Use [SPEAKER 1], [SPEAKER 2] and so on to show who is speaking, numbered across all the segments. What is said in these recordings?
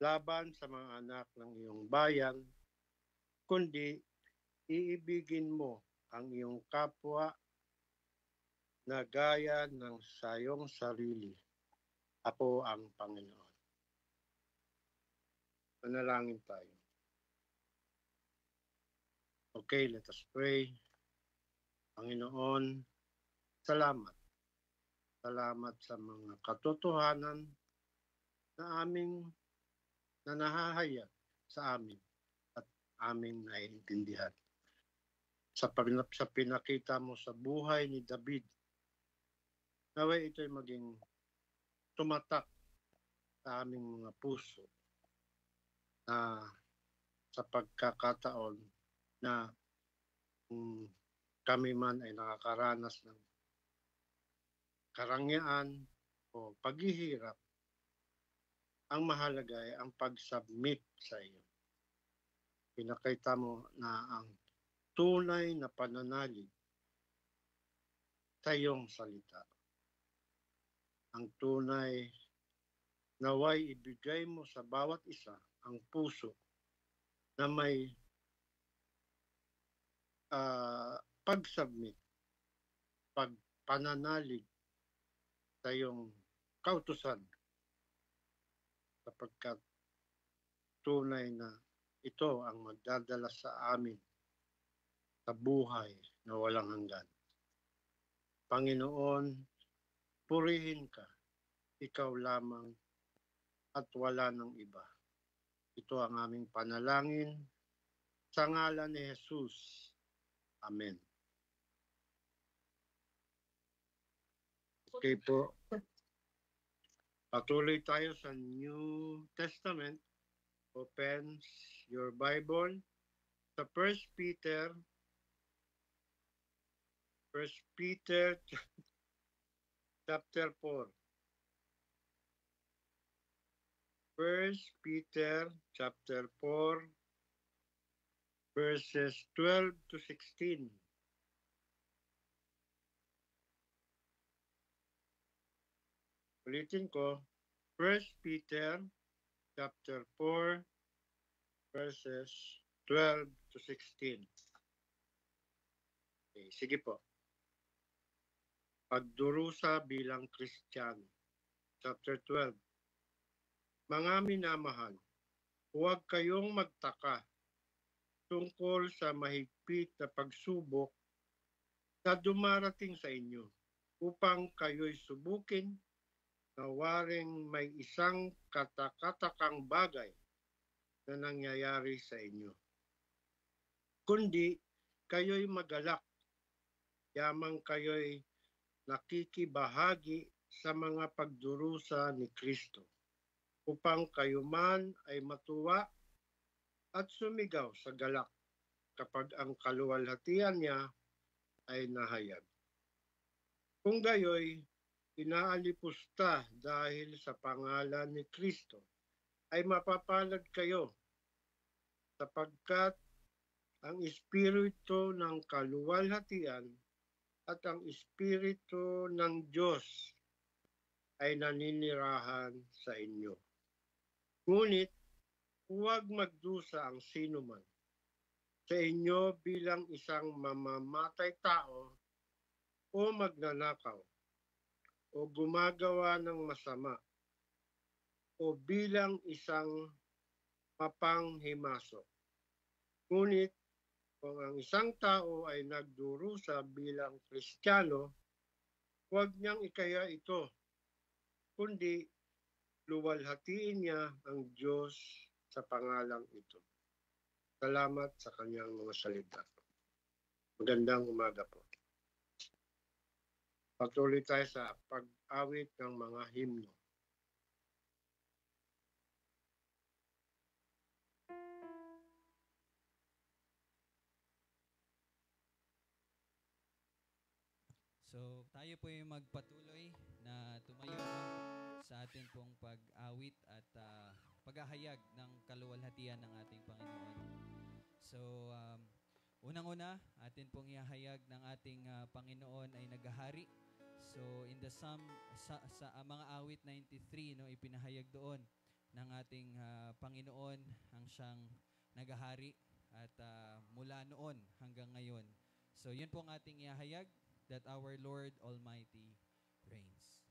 [SPEAKER 1] laban sa mga anak ng iyong bayan, kundi iibigin mo ang iyong kapwa na gaya ng sayong sarili. Ako ang Panginoon. Manalangin tayo. Okay, let us pray. Panginoon, salamat. Salamat sa mga katotohanan na aming nanahahayag sa amin at aming naiintindihan. Sa pinakita mo sa buhay ni David, naway ito'y maging tumatak sa aming mga puso na sa pagkakataon na kami man ay nakakaranas ng karangyaan o paghihirap, ang mahalaga ay ang pag-submit sa iyo. Pinakita mo na ang tunay na pananalig sa iyong salita. Ang tunay naway ibigay mo sa bawat isa ang puso na may pag-submit, pagpananalig sa iyong kautusan, sapagkat tunay na ito ang magdadala sa amin sa buhay na walang hanggan. Panginoon, purihin ka, ikaw lamang at wala ng iba. Ito ang aming panalangin sa ngalan ni Jesus. Amen. Okay po. Patuloy tayo sa New Testament. Open your Bible sa 1 Peter chapter 4. 1 Peter chapter 4 verses 12 to 16. Ulitin ko, 1 Peter chapter 4 verses 12 to 16. Okay, sige po. Pagdurusa bilang Kristiyano. Chapter 12. Mga minamahal, huwag kayong magtaka tungkol sa mahigpit na pagsubok na dumarating sa inyo upang kayo'y subukin na waring may isang katakatakang bagay na nangyayari sa inyo. Kundi kayo'y magalak, yamang kayo'y nakikibahagi sa mga pagdurusa ni Kristo, upang kayo man ay matuwa at sumigaw sa galak kapag ang kaluwalhatian niya ay nahayag. Kung gayoy, inaalipusta dahil sa pangalan ni Kristo, ay mapapalad kayo sapagkat ang Espiritu ng kaluwalhatian at ang Espiritu ng Diyos ay naninirahan sa inyo. Ngunit huwag magdusa ang sinuman sa inyo bilang isang mamamatay tao o magnanakaw o gumagawa ng masama o bilang isang mapanghimasok. Ngunit kung ang isang tao ay nagdurusa bilang Kristiyano, huwag niyang ikaya ito, kundi luwalhatiin niya ang Diyos sa pangalang ito. Salamat sa kanyang mga salita. Magandang umaga po. Patuloy tayo sa pag-awit ng mga himno.
[SPEAKER 2] So, tayo po yung magpatuloy na tumayo sa ating pong pag-awit at paghahayag ng kaluwalhatian ng ating Panginoon. So, unang-una, atin pong ihahayag ng ating Panginoon ay naghahari. So, in the Psalm, sa mga awit 93, no, ipinahayag doon ng ating Panginoon ang siyang nagahari at mula noon hanggang ngayon. So yun po ang ating ihahayag, that our Lord Almighty reigns.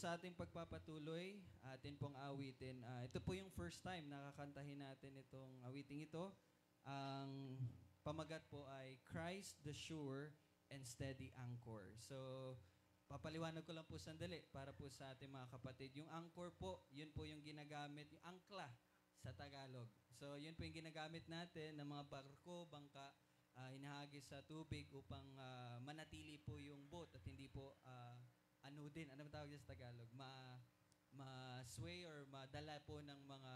[SPEAKER 2] Sa ating pagpapatuloy, atin pong awitin. Ito po yung first time nakakantahin natin itong awiting ito. Ang pamagat po ay Christ the Sure and Steady Anchor. So, papaliwanag ko lang po sandali para po sa ating mga kapatid. Yung anchor po, yun po yung ginagamit, yung angkla sa Tagalog. So, yun po yung ginagamit natin ng mga barko, bangka, hinahagis sa tubig upang manatili po yung boat at hindi po ano tawag dyan sa Tagalog? Ma-sway or madala po ng mga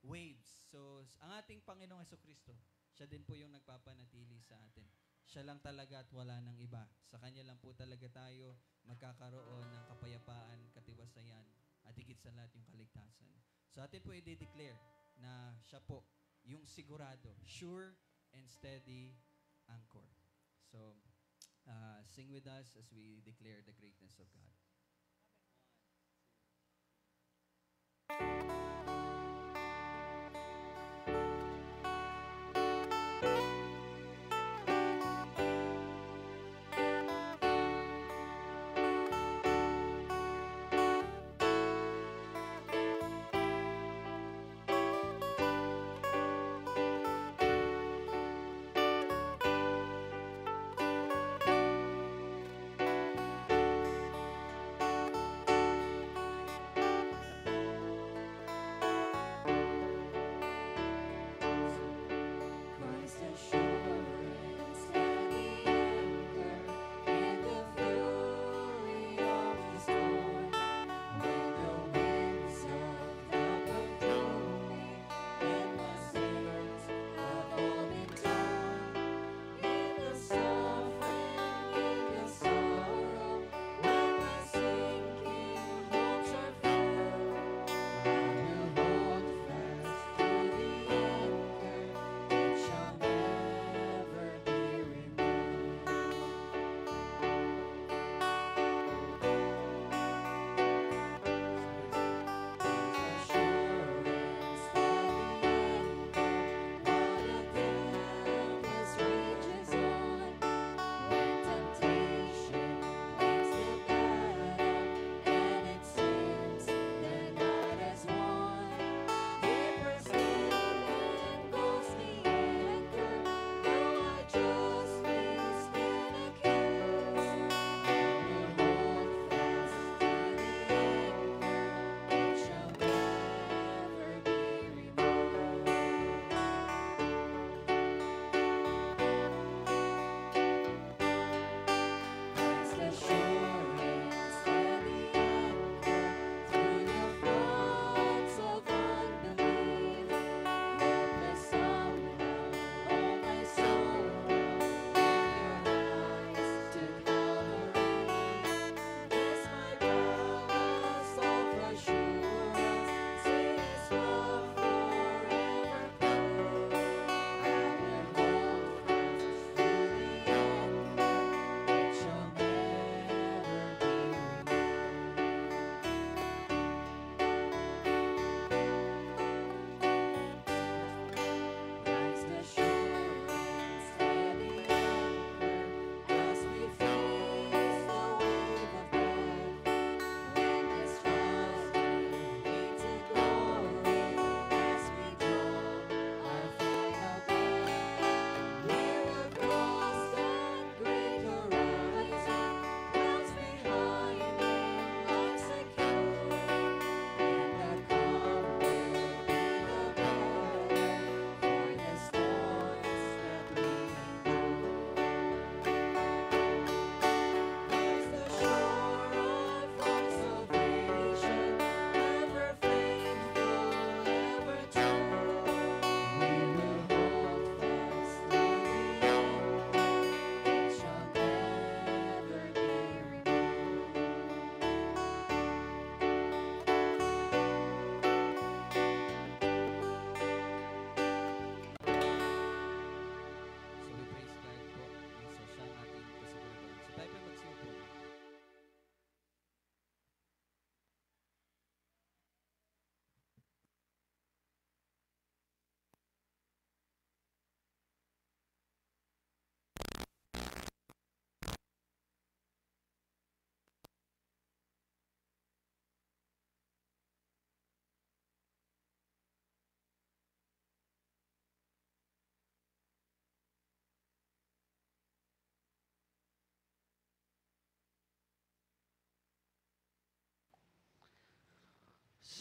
[SPEAKER 2] waves. So, ang ating Panginoong Jesucristo, siya din po yung nagpapanatili sa atin. Siya lang talaga at wala nang iba. Sa Kanya lang po talaga tayo magkakaroon ng kapayapaan, katiwasayan, at higit sa lahat yung kaligtasan. So, atin po i-declare na siya po yung sigurado, sure and steady anchor. So, sing with us as we declare the greatness of God.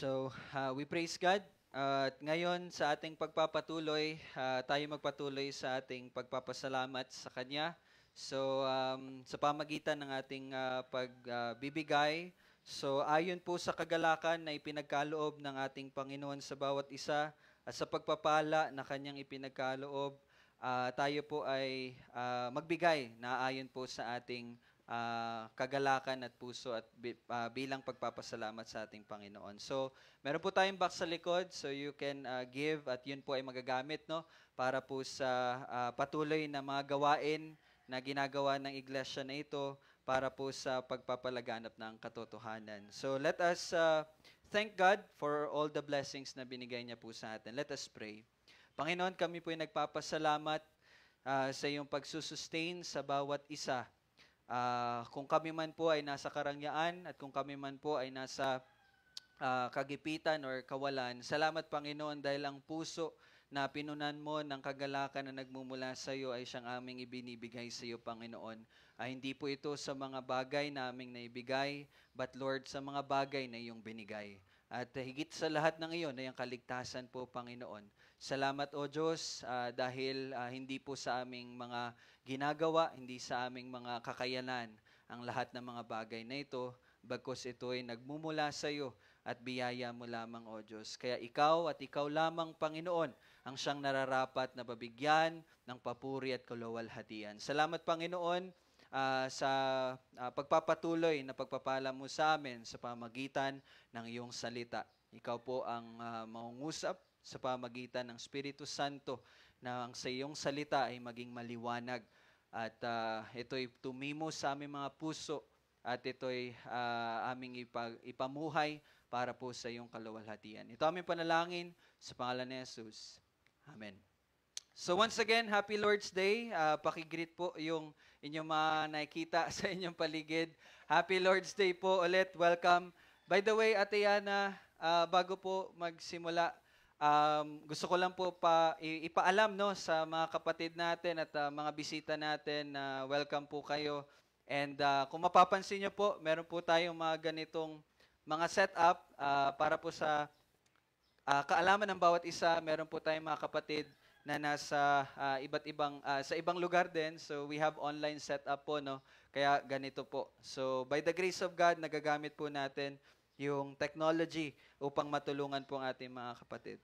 [SPEAKER 2] So, we praise God. At ngayon sa ating pagpapatuloy, tayo magpatuloy sa ating pagpapasalamat sa Kanya. So, sa pamagitan ng ating pagbibigay, so ayon po sa kagalakan na ipinagkaloob ng ating Panginoon sa bawat isa at sa pagpapala na Kanyang ipinagkaloob, tayo po ay magbigay na ayon po sa ating kagalakan at puso at bilang pagpapasalamat sa ating Panginoon. So, meron po tayong box sa likod, so you can give at yun po ay magagamit no para po sa patuloy na mga gawain na ginagawa ng iglesia na ito para po sa pagpapalaganap ng katotohanan. So, let us thank God for all the blessings na binigay niya po sa atin. Let us pray. Panginoon, kami po ay nagpapasalamat sa iyong pagsusustain sa bawat isa. Kung kami man po ay nasa karangyaan at kung kami man po ay nasa kagipitan or kawalan, salamat Panginoon dahil ang puso na pinunan mo ng kagalakan na nagmumula sa iyo ay siyang aming ibinibigay sa iyo, Panginoon. Hindi po ito sa mga bagay na aming naibigay, but Lord, sa mga bagay na iyong binigay. At higit sa lahat ng iyon ay ang kaligtasan po, Panginoon. Salamat, O Diyos, dahil hindi po sa aming mga ginagawa, hindi sa aming mga kakayanan ang lahat ng mga bagay na ito, bagkus ito ay nagmumula sa iyo at biyaya mo lamang, O Diyos. Kaya ikaw at ikaw lamang, Panginoon, ang siyang nararapat na babigyan ng papuri at kaluwalhatian. Salamat, Panginoon, sa pagpapatuloy na pagpapala mo sa amin sa pamagitan ng iyong salita. Ikaw po ang mangungusap sa pamagitan ng Espiritu Santo na ang sa iyong salita ay maging maliwanag at ito'y tumimo sa aming mga puso at ito'y aming ipamuhay para po sa iyong kaluwalhatian. Ito aming panalangin sa pangalan ni Jesus. Amen. So once again, Happy Lord's Day. Pakigreet po yung inyong mga nakikita sa inyong paligid. Happy Lord's Day po ulit. Welcome. By the way, Ate Yana, bago po magsimula, gusto ko lang po ipaalam no, sa mga kapatid natin at mga bisita natin na welcome po kayo. And kung mapapansin nyo po, meron po tayong mga ganitong mga setup para po sa kaalaman ng bawat isa. Meron po tayong mga kapatid na nasa iba't ibang sa ibang lugar din. So we have online setup po no. Kaya ganito po. So by the grace of God, nagagamit po natin yung technology upang matulungan po ang ating mga kapatid.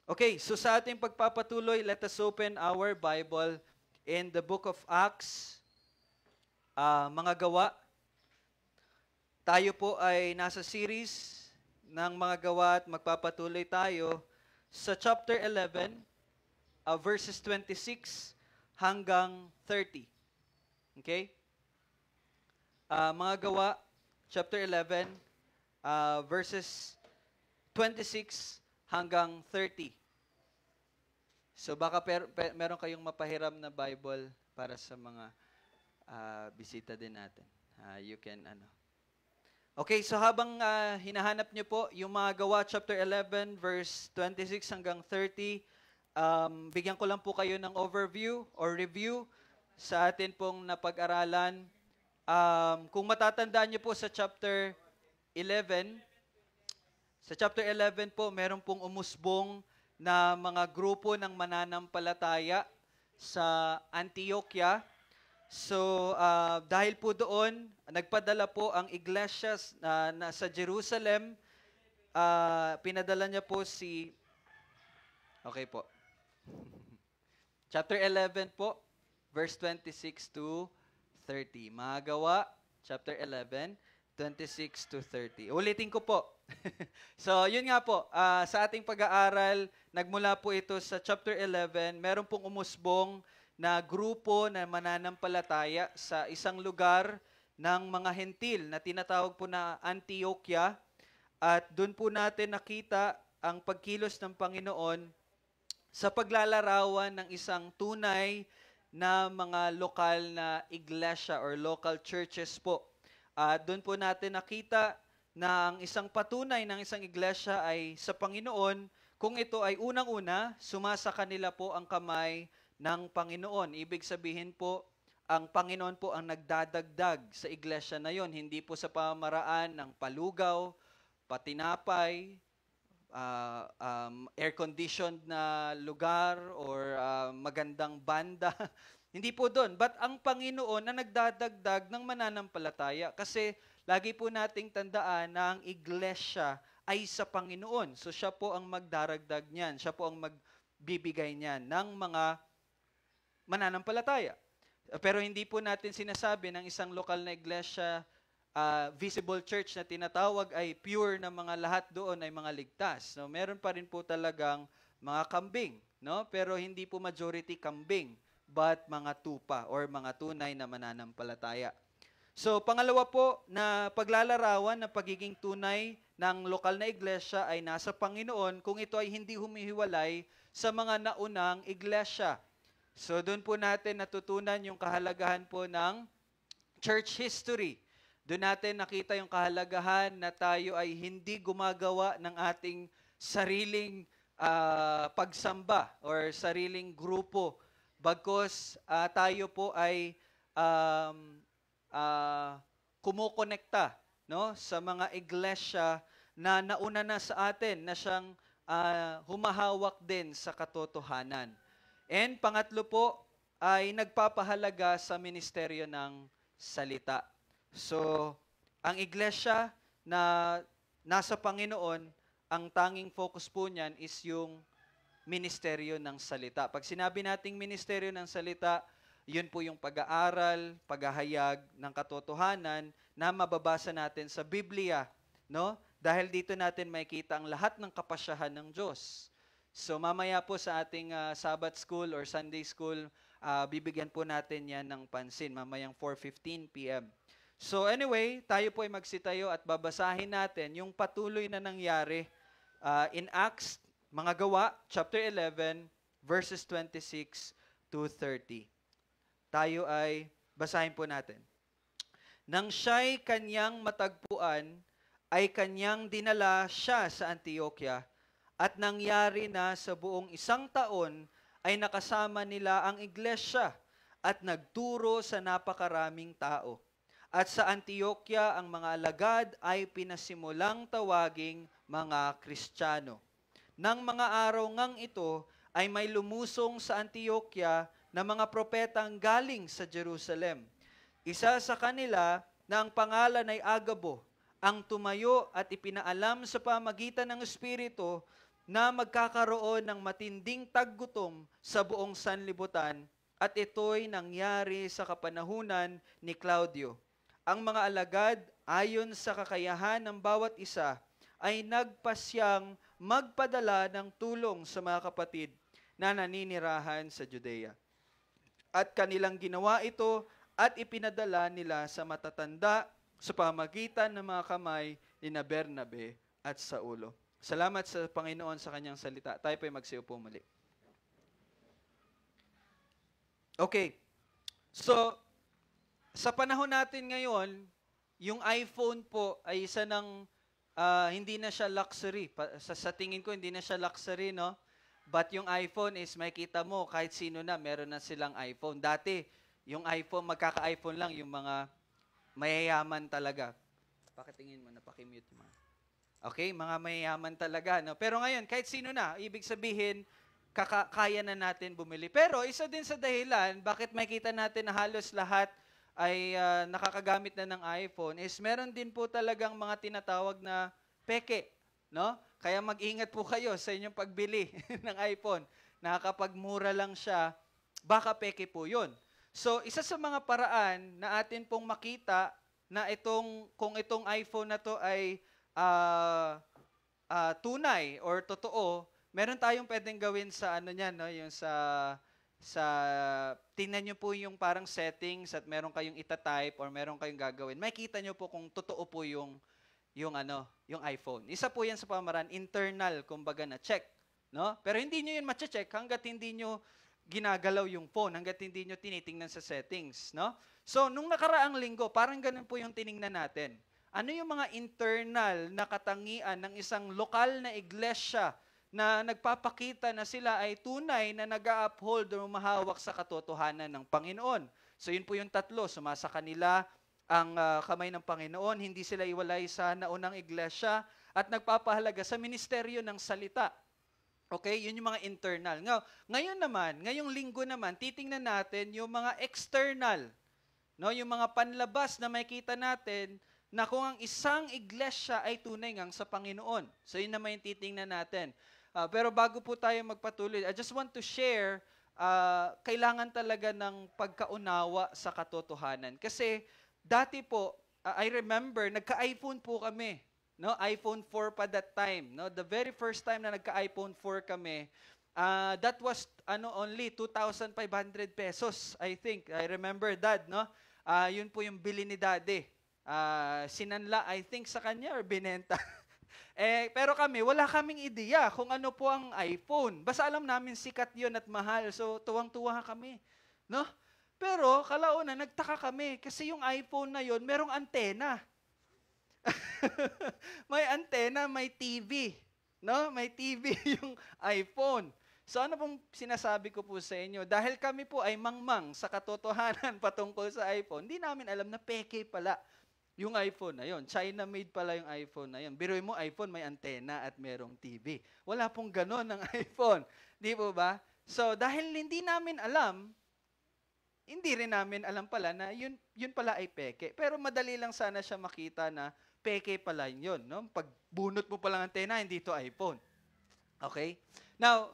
[SPEAKER 2] Okay, so sa ating pagpapatuloy, let us open our Bible in the book of Acts, mga gawa. Tayo po ay nasa series ng mga gawa at magpapatuloy tayo sa chapter 11, verses 26 hanggang 30. Okay? Mga gawa, chapter 11, verses 26 hanggang 30. So baka meron kayong mapahiram na Bible para sa mga bisita din natin. You can Okay, so habang hinahanap niyo po yung mga gawa chapter 11 verse 26 hanggang 30, bigyan ko lang po kayo ng overview or review sa atin pong napag-aralan. Kung matatandaan niyo po sa chapter 11, sa chapter 11 po, meron pong umusbong na mga grupo ng mananampalataya sa Antioquia. So, dahil po doon, nagpadala po ang iglesias na sa Jerusalem. Pinadala niya po si... Okay po. Chapter 11 po, verse 26 to 30. Mga gawa, chapter 11, 26 to 30. Ulitin ko po. So, yun nga po, sa ating pag-aaral, nagmula po ito sa chapter 11, meron pong umusbong na grupo na mananampalataya sa isang lugar ng mga hentil na tinatawag po na Antioquia. At doon po natin nakita ang pagkilos ng Panginoon sa paglalarawan ng isang tunay na mga lokal na iglesia or local churches po. Doon po natin nakita na ang isang patunay ng isang iglesia ay sa Panginoon, kung ito ay unang-una, sumasa kanila po ang kamay ng Panginoon. Ibig sabihin po, ang Panginoon po ang nagdadagdag sa iglesia na yon, hindi po sa pamamaraan ng palugaw, patinapay, air-conditioned na lugar or magandang banda. Hindi po doon. But ang Panginoon na nagdadagdag ng mananampalataya. Kasi lagi po nating tandaan na ang iglesia ay sa Panginoon. So siya po ang magdaragdag niyan. Siya po ang magbibigay niyan ng mga mananampalataya. Pero hindi po natin sinasabi ng isang lokal na iglesia, visible church na tinatawag ay pure na mga lahat doon ay mga ligtas. No? Meron pa rin po talagang mga kambing. No? Pero hindi po majority kambing, but mga tupa or mga tunay na mananampalataya. So, pangalawa po na paglalarawan ng pagiging tunay ng lokal na iglesia ay nasa Panginoon kung ito ay hindi humihiwalay sa mga naunang iglesia. So, doon po natin natutunan yung kahalagahan po ng church history. Doon natin nakita yung kahalagahan na tayo ay hindi gumagawa ng ating sariling pagsamba or sariling grupo. Bagkus tayo po ay kumukonekta, no, sa mga iglesia na nauna na sa atin na siyang humahawak din sa katotohanan. And pangatlo po ay nagpapahalaga sa ministeryo ng salita. So, ang iglesia na nasa Panginoon, ang tanging focus po niyan is yung ministeryo ng salita. Pag sinabi nating ministeryo ng salita, yun po yung pag-aaral, paghahayag ng katotohanan na mababasa natin sa Biblia, no? Dahil dito natin makikita ang lahat ng kapasyahan ng Diyos. So mamaya po sa ating Sabbath school or Sunday school, bibigyan po natin yan ng pansin, mamayang 4:15 p.m. So anyway, tayo po ay magsitayo at babasahin natin yung patuloy na nangyari in Acts, mga gawa, chapter 11, verses 26 to 30. Tayo ay basahin po natin. Nang siya'y kanyang matagpuan, ay kanyang dinala siya sa Antioquia, at nangyari na sa buong 1 taon ay nakasama nila ang iglesia at nagturo sa napakaraming tao. At sa Antioquia ang mga alagad ay pinasimulang tawaging mga Kristiyano. Nang mga araw ngang ito ay may lumusong sa Antioquia na mga propetang galing sa Jerusalem. Isa sa kanila na ang pangalan ay Agabo, ang tumayo at ipinaalam sa pamagitan ng Espiritu na magkakaroon ng matinding taggutom sa buong sanlibutan, at ito'y nangyari sa kapanahunan ni Claudio. Ang mga alagad, ayon sa kakayahan ng bawat isa, ay nagpasyang magpadala ng tulong sa mga kapatid na naninirahan sa Judea. At kanilang ginawa ito at ipinadala nila sa matatanda sa pamagitan ng mga kamay ni Bernabe at Saulo. Salamat sa Panginoon sa kanyang salita. Tayo po'y magsiupo muli. Okay. So, sa panahon natin ngayon, yung iPhone po ay isa ng hindi na siya luxury. Sa tingin ko, hindi na siya luxury, no? But yung iPhone is, makita mo, kahit sino na, meron na silang iPhone. Dati, yung iPhone, magkaka-iPhone lang yung mga mayayaman talaga. Pakitingin mo, napakimute yung mga. Okay, mga mayayaman talaga, no? Pero ngayon, kahit sino na, ibig sabihin, kaya na natin bumili. Pero isa din sa dahilan, bakit makita natin na halos lahat ay nakakagamit na ng iPhone, is meron din po talagang mga tinatawag na peke, no? Kaya mag-ingat po kayo sa inyong pagbili ng iPhone. Nakakapagmura lang siya, baka peke po yun. So, isa sa mga paraan na atin pong makita na kung itong iPhone na to ay tunay or totoo, meron tayong pwedeng gawin sa niyan, no? Yung tingnan nyo po yung parang settings at meron kayong itatype or meron kayong gagawin. Makikita nyo po kung totoo po yung iPhone. Isa po yan sa pamaraan, internal, kumbaga na check, no? Pero hindi nyo yun ma-check hanggat hindi nyo ginagalaw yung phone, hanggat hindi nyo tinitingnan sa settings, no? So, nung nakaraang linggo, parang ganun po yung tiningnan natin. Ano yung mga internal na katangian ng isang lokal na iglesia na nagpapakita na sila ay tunay na nag-uphold o mahawak sa katotohanan ng Panginoon? So, yun po yung tatlo. Sumasa kanila ang kamay ng Panginoon, hindi sila iwalay sa naunang iglesia,
[SPEAKER 3] at nagpapahalaga sa ministeryo ng salita. Okay, yun yung mga internal. Ngayon naman, ngayong linggo naman, titingnan natin yung mga external, no? Yung mga panlabas na makikita natin na kung ang isang iglesia ay tunay ngang sa Panginoon. So yun naman yung titingnan natin. Pero bago po tayo magpatuloy, I just want to share, kailangan talaga ng pagkaunawa sa katotohanan. Kasi dati po, I remember, nagka-iPhone po kami. No, iPhone 4 pa that time. No, the very first time na nagka-iPhone 4 kami, that was only 2,500 pesos, I think. I remember that, no? Yun po yung bili ni Daddy. Sinanla, I think, sa kanya or binenta. Pero kami, wala kaming ideya kung ano po ang iPhone. Basta alam namin sikat yun at mahal. So, tuwang-tuwa kami. No? Pero, kalaunan, nagtaka kami kasi yung iPhone na yun, merong antena. May antena, may TV. No? May TV yung iPhone. So ano pong sinasabi ko po sa inyo? Dahil kami po ay mangmang sa katotohanan patungkol sa iPhone, hindi namin alam na peke pala yung iPhone na yun. China-made pala yung iPhone na yun. Biruin mo, iPhone may antena at merong TV. Wala pong ganon ng iPhone. Di po ba? So dahil hindi namin alam, hindi rin namin alam pala na yun pala ay peke. Pero madali lang sana siya makita na peke pala yun. No? Pag bunot mo palang antena, hindi ito iPhone. Okay? Now,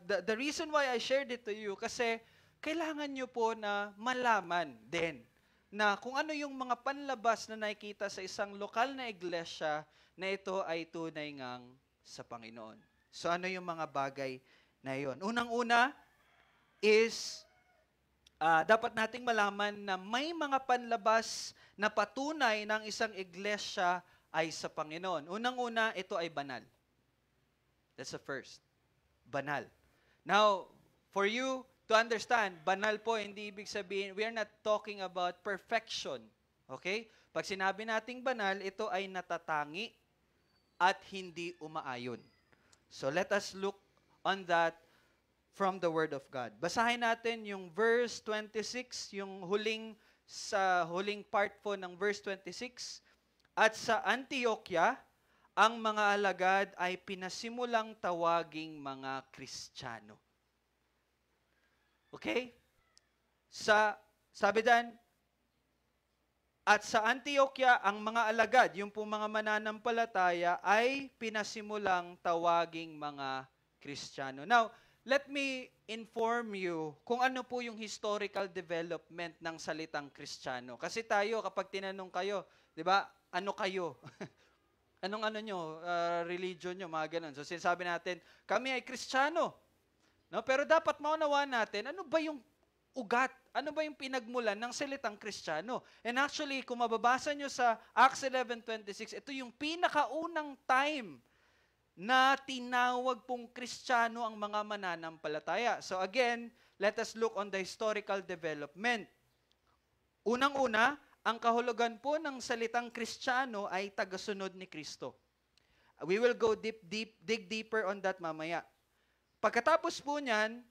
[SPEAKER 3] the reason why I shared it to you, kasi kailangan nyo po na malaman din na kung ano yung mga panlabas na nakikita sa isang lokal na iglesia na ito ay tunay ngang sa Panginoon. So ano yung mga bagay na yon? Unang-una is dapat nating malaman na may mga panlabas na patunay ng isang iglesia ay sa Panginoon. Unang-una, ito ay banal. That's the first. Banal. Now, for you to understand, banal po, hindi ibig sabihin, we are not talking about perfection. Okay? Pag sinabi nating banal, ito ay natatangi at hindi umaayon. So let us look on that from the Word of God. Basahin natin yung verse 26, yung huling part po ng verse 26. At sa Antioquia, ang mga alagad ay pinasimulang tawaging mga Kristiyano. Okay? Sabi dan, at sa Antioquia, ang mga alagad, yung pong mga mananampalataya, ay pinasimulang tawaging mga Kristiyano. Now, let me inform you kung ano po yung historical development ng salitang Kristiyano. Kasi tayo, kapag tinanong kayo, di ba, ano kayo? Anong nyo, religion nyo, mga ganun. So sinasabi natin, kami ay Kristiyano. No? Pero dapat maunawaan natin, ano ba yung ugat? Ano ba yung pinagmulan ng salitang Kristiyano? And actually, kung mababasa nyo sa Acts 11:26, ito yung pinakaunang time na tinawag pong Kristiyano ang mga mananampalataya. So again, let us look on the historical development. Unang-una, ang kahulugan po ng salitang Kristiyano ay tagasunod ni Kristo. We will go dig deeper on that mamaya. Pagkatapos po niyan,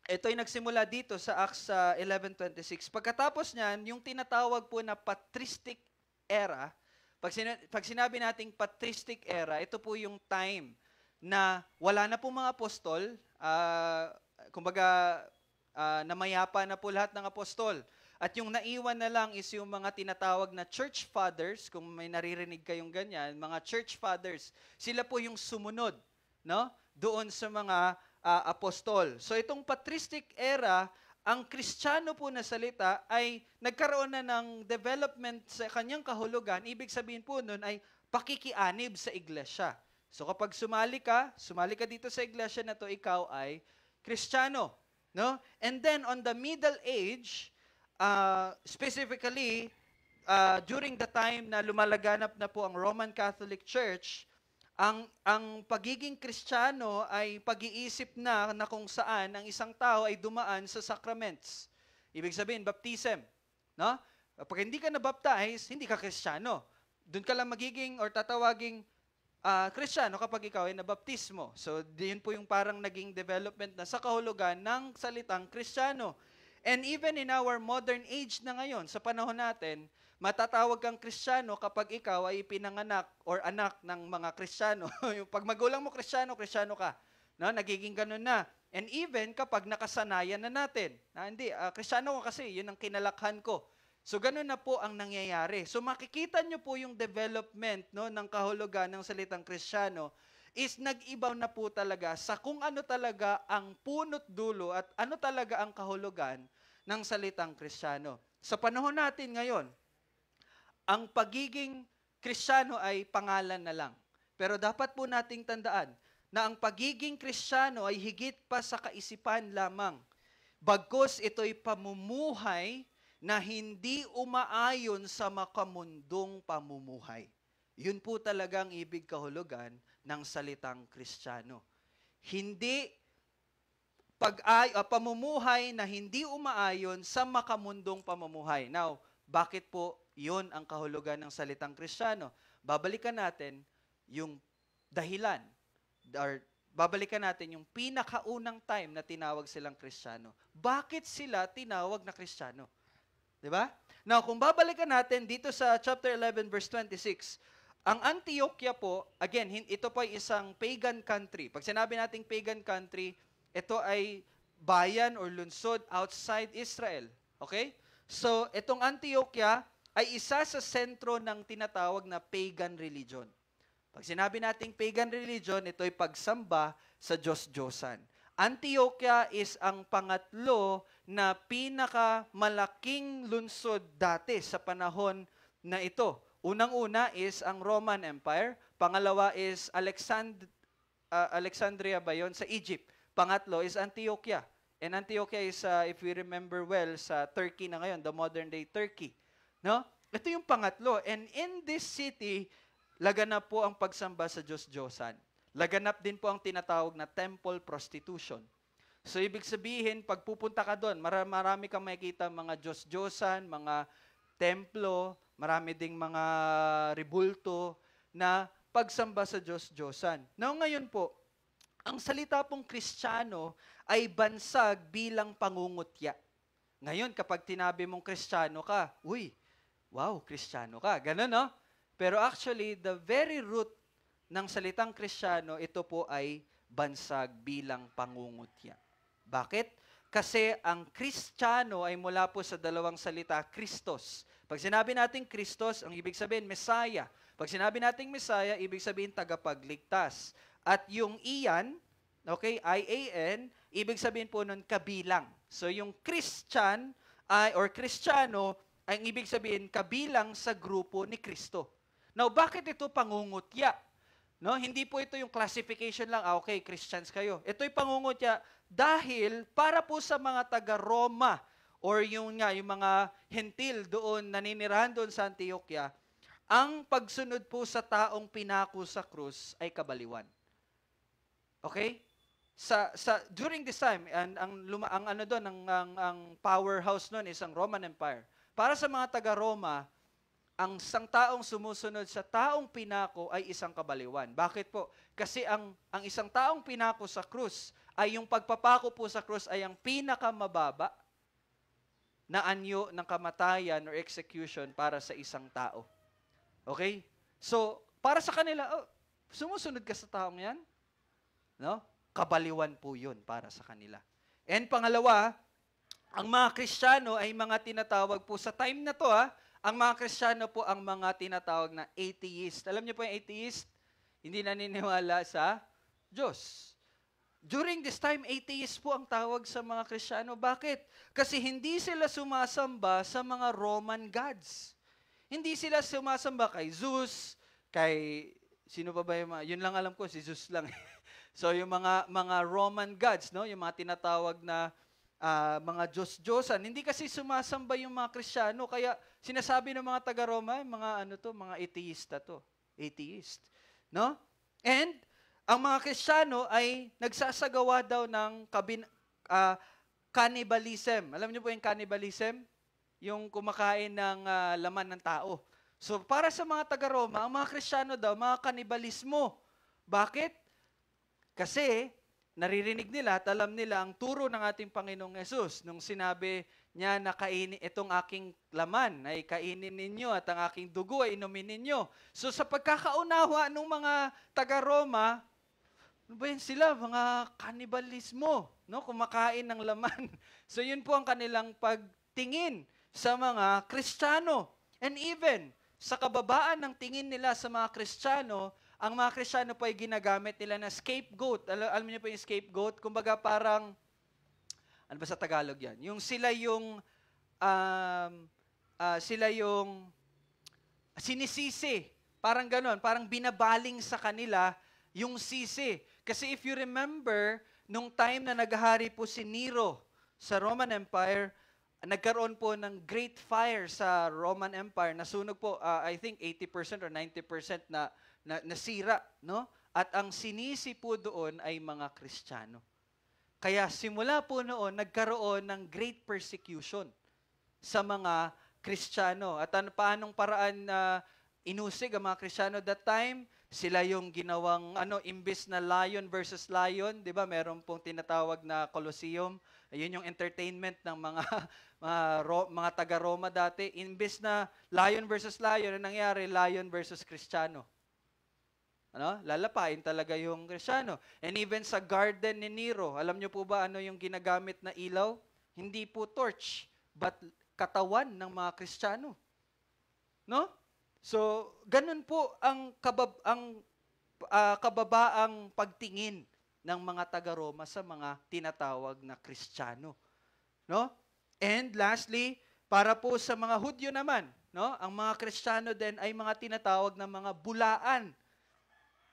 [SPEAKER 3] ito ay nagsimula dito sa Acts 11:26. Pagkatapos niyan, yung tinatawag po na patristic era, pag sinabi nating patristic era, ito po yung time na wala na po mga apostol, kumbaga namayapa na po lahat ng apostol. At yung naiwan na lang is yung mga tinatawag na church fathers, kung may naririnig kayong ganyan, mga church fathers, sila po yung sumunod, no? Doon sa mga apostol. So itong patristic era, ang Kristiyano po na salita ay nagkaroon na ng development sa kanyang kahulugan. Ibig sabihin po nun ay pakikianib sa iglesia. So kapag sumali ka dito sa iglesia na to, ikaw ay Kristiyano, no? And then on the Middle Age, specifically, during the time na lumalaganap na po ang Roman Catholic Church, ang pagiging Kristiyano ay pag-iisip na kung saan ang isang tao ay dumaan sa sacraments. Ibig sabihin, baptism. No? Pag hindi ka na-baptize, hindi ka Kristiyano. Doon ka lang magiging or tatawaging Kristiyano kapag ikaw ay nabaptismo. So, yun po yung parang naging development na sa kahulugan ng salitang Kristiyano. And even in our modern age na ngayon, sa panahon natin, matatawag kang Kristiyano kapag ikaw ay pinanganak or anak ng mga Kristiyano. Yung pag magulang mo Kristiyano, Kristiyano ka. No, nagiging ganun na. And even kapag nakasanayan na natin, na hindi, Kristiyano ko kasi, yun ang kinalakhan ko. So ganun na po ang nangyayari. So makikita nyo po yung development, no, ng kahulugan ng salitang Kristiyano is nag-ibaw na po talaga sa kung ano talaga ang punot dulo at ano talaga ang kahulugan ng salitang Kristiyano. Sa panahon natin ngayon, ang pagiging Kristiyano ay pangalan na lang. Pero dapat po nating tandaan na ang pagiging Kristiyano ay higit pa sa kaisipan lamang. Bagkus ito'y pamumuhay na hindi umaayon sa makamundong pamumuhay. Yun po talaga ang ibig kahulugan ng salitang Kristiyano. Hindi pamumuhay na hindi umaayon sa makamundong pamumuhay. Now, bakit po yun ang kahulugan ng salitang Kristiyano? Babalikan natin yung dahilan, or babalikan natin yung pinakaunang time na tinawag silang Kristiyano. Bakit sila tinawag na Kristiyano? Diba? Now, kung babalikan natin dito sa chapter 11, verse 26, ang Antioquia po, again, ito po ay isang pagan country. Pag sinabi nating pagan country, ito ay bayan or lungsod outside Israel. Okay? So, itong Antioquia ay isa sa sentro ng tinatawag na pagan religion. Pag sinabi nating pagan religion, ito ay pagsamba sa Diyos-Diyosan. Antioquia is ang pangatlo na pinakamalaking lungsod dati sa panahon na ito. Unang-una is ang Roman Empire. Pangalawa is Alexandria ba yun? Sa Egypt. Pangatlo is Antioquia. And Antioquia is, if we remember well, sa Turkey na ngayon, the modern-day Turkey. No? Ito yung pangatlo. And in this city, laganap po ang pagsamba sa Diyos-Diyosan. Laganap din po ang tinatawag na temple prostitution. So, ibig sabihin, pag pupunta ka doon, marami kang makikita mga Diyos-Diyosan, mga templo, marami ding mga rebulto na pagsamba sa Diyos-Diyosan. Now, ngayon po, ang salita pong Kristiyano ay bansag bilang pangungutya. Ngayon, kapag tinabi mong Kristiyano ka, uy, wow, Kristiyano ka. Ganun, no? Pero actually, the very root ng salitang Kristiyano, ito po ay bansag bilang pangungutya. Bakit? Kasi ang Kristiyano ay mula po sa dalawang salita, Kristos. Pag sinabi natin Kristos, ang ibig sabihin, Messiah. Pag sinabi natin Messiah, ibig sabihin tagapagligtas. At yung iyan, okay, I-A-N, ibig sabihin po nun kabilang. So yung Christian or Kristiyano, ang ibig sabihin kabilang sa grupo ni Kristo. Now, bakit ito pangungutya? No, hindi po ito yung classification lang, okay, Christians kayo. Ito'y pangungutya dahil para po sa mga taga-Roma or yung mga hentil doon, naninirahan doon sa Antioquia, ang pagsunod po sa taong pinako sa krus ay kabaliwan. Okay? During this time, ang powerhouse noon is ang Roman Empire. Para sa mga taga-Roma, ang isang taong sumusunod sa taong pinako ay isang kabaliwan. Bakit po? Kasi ang isang taong pinako sa krus ay yung pagpapako po sa krus ay ang pinakamababa na anyo ng kamatayan or execution para sa isang tao. Okay? So, para sa kanila, sumusunod ka sa taong yan? No? Kabaliwan po yun para sa kanila. And pangalawa, ang mga Kristiyano ay mga tinatawag po sa time na to, ang mga Kristiyano po ang mga tinatawag na atheist. Alam niyo po yung atheist? Hindi naniniwala sa Diyos. During this time, atheist po ang tawag sa mga Kristiyano. Bakit? Kasi hindi sila sumasamba sa mga Roman gods. Hindi sila sumasamba kay Zeus, kay sino pa ba yung yun lang alam ko, si Zeus lang. So yung mga Roman gods, no, yung mga tinatawag na mga Diyos-Diyosan, hindi kasi sumasamba yung mga Kristiyano, kaya sinasabi ng mga taga-Roma, mga atheista to. Atheist. No? And ang mga Kristiyano ay nagsasagawa daw ng cannibalism. Alam niyo po yung cannibalism? Yung kumakain ng laman ng tao. So para sa mga taga-Roma, ang mga Kristiyano daw, mga kannibalismo. Bakit? Kasi naririnig nila at alam nila ang turo ng ating Panginoong Yesus nung sinabi niya na itong aking laman ay kainin ninyo at ang aking dugo ay inumin ninyo. So sa pagkakaunawa ng mga taga-Roma, ano ba yun sila? Mga kannibalismo, no? Kumakain ng laman. So yun po ang kanilang pagtingin sa mga Kristiyano. And even sa kababaan ng tingin nila sa mga Kristiyano, ang mga Kristiyano po ay ginagamit nila na scapegoat. Alam niyo po yung scapegoat? Kumbaga parang, ano ba sa Tagalog yan? Yung sila yung sinisisi. Parang ganon. Parang binabaling sa kanila yung sisi. Kasi if you remember, nung time na naghahari po si Nero sa Roman Empire, nagkaroon po ng great fire sa Roman Empire. Nasunog po, I think 80% or 90% na nasira, no? At ang sinisi po doon ay mga Kristiyano. Kaya simula po noon, nagkaroon ng great persecution sa mga Kristiyano. At paanong paraan na inusig ang mga Kristiyano that time? Sila yung ginawang, imbes na lion versus lion, di ba? Meron pong tinatawag na Colosseum. Ayun yung entertainment ng mga taga-Roma dati. Imbes na lion versus lion, ang nangyari, lion versus Kristiyano. Lalapain talaga yung Kristiyano. And even sa garden ni Nero, alam niyo po ba ano yung ginagamit na ilaw? Hindi po torch, but katawan ng mga Kristiyano. No? So, ganun po ang kababaang pagtingin ng mga taga-Roma sa mga tinatawag na Kristiyano. No? And lastly, para po sa mga Hudyo naman, no? Ang mga Kristiyano din ay mga tinatawag na mga bulaan.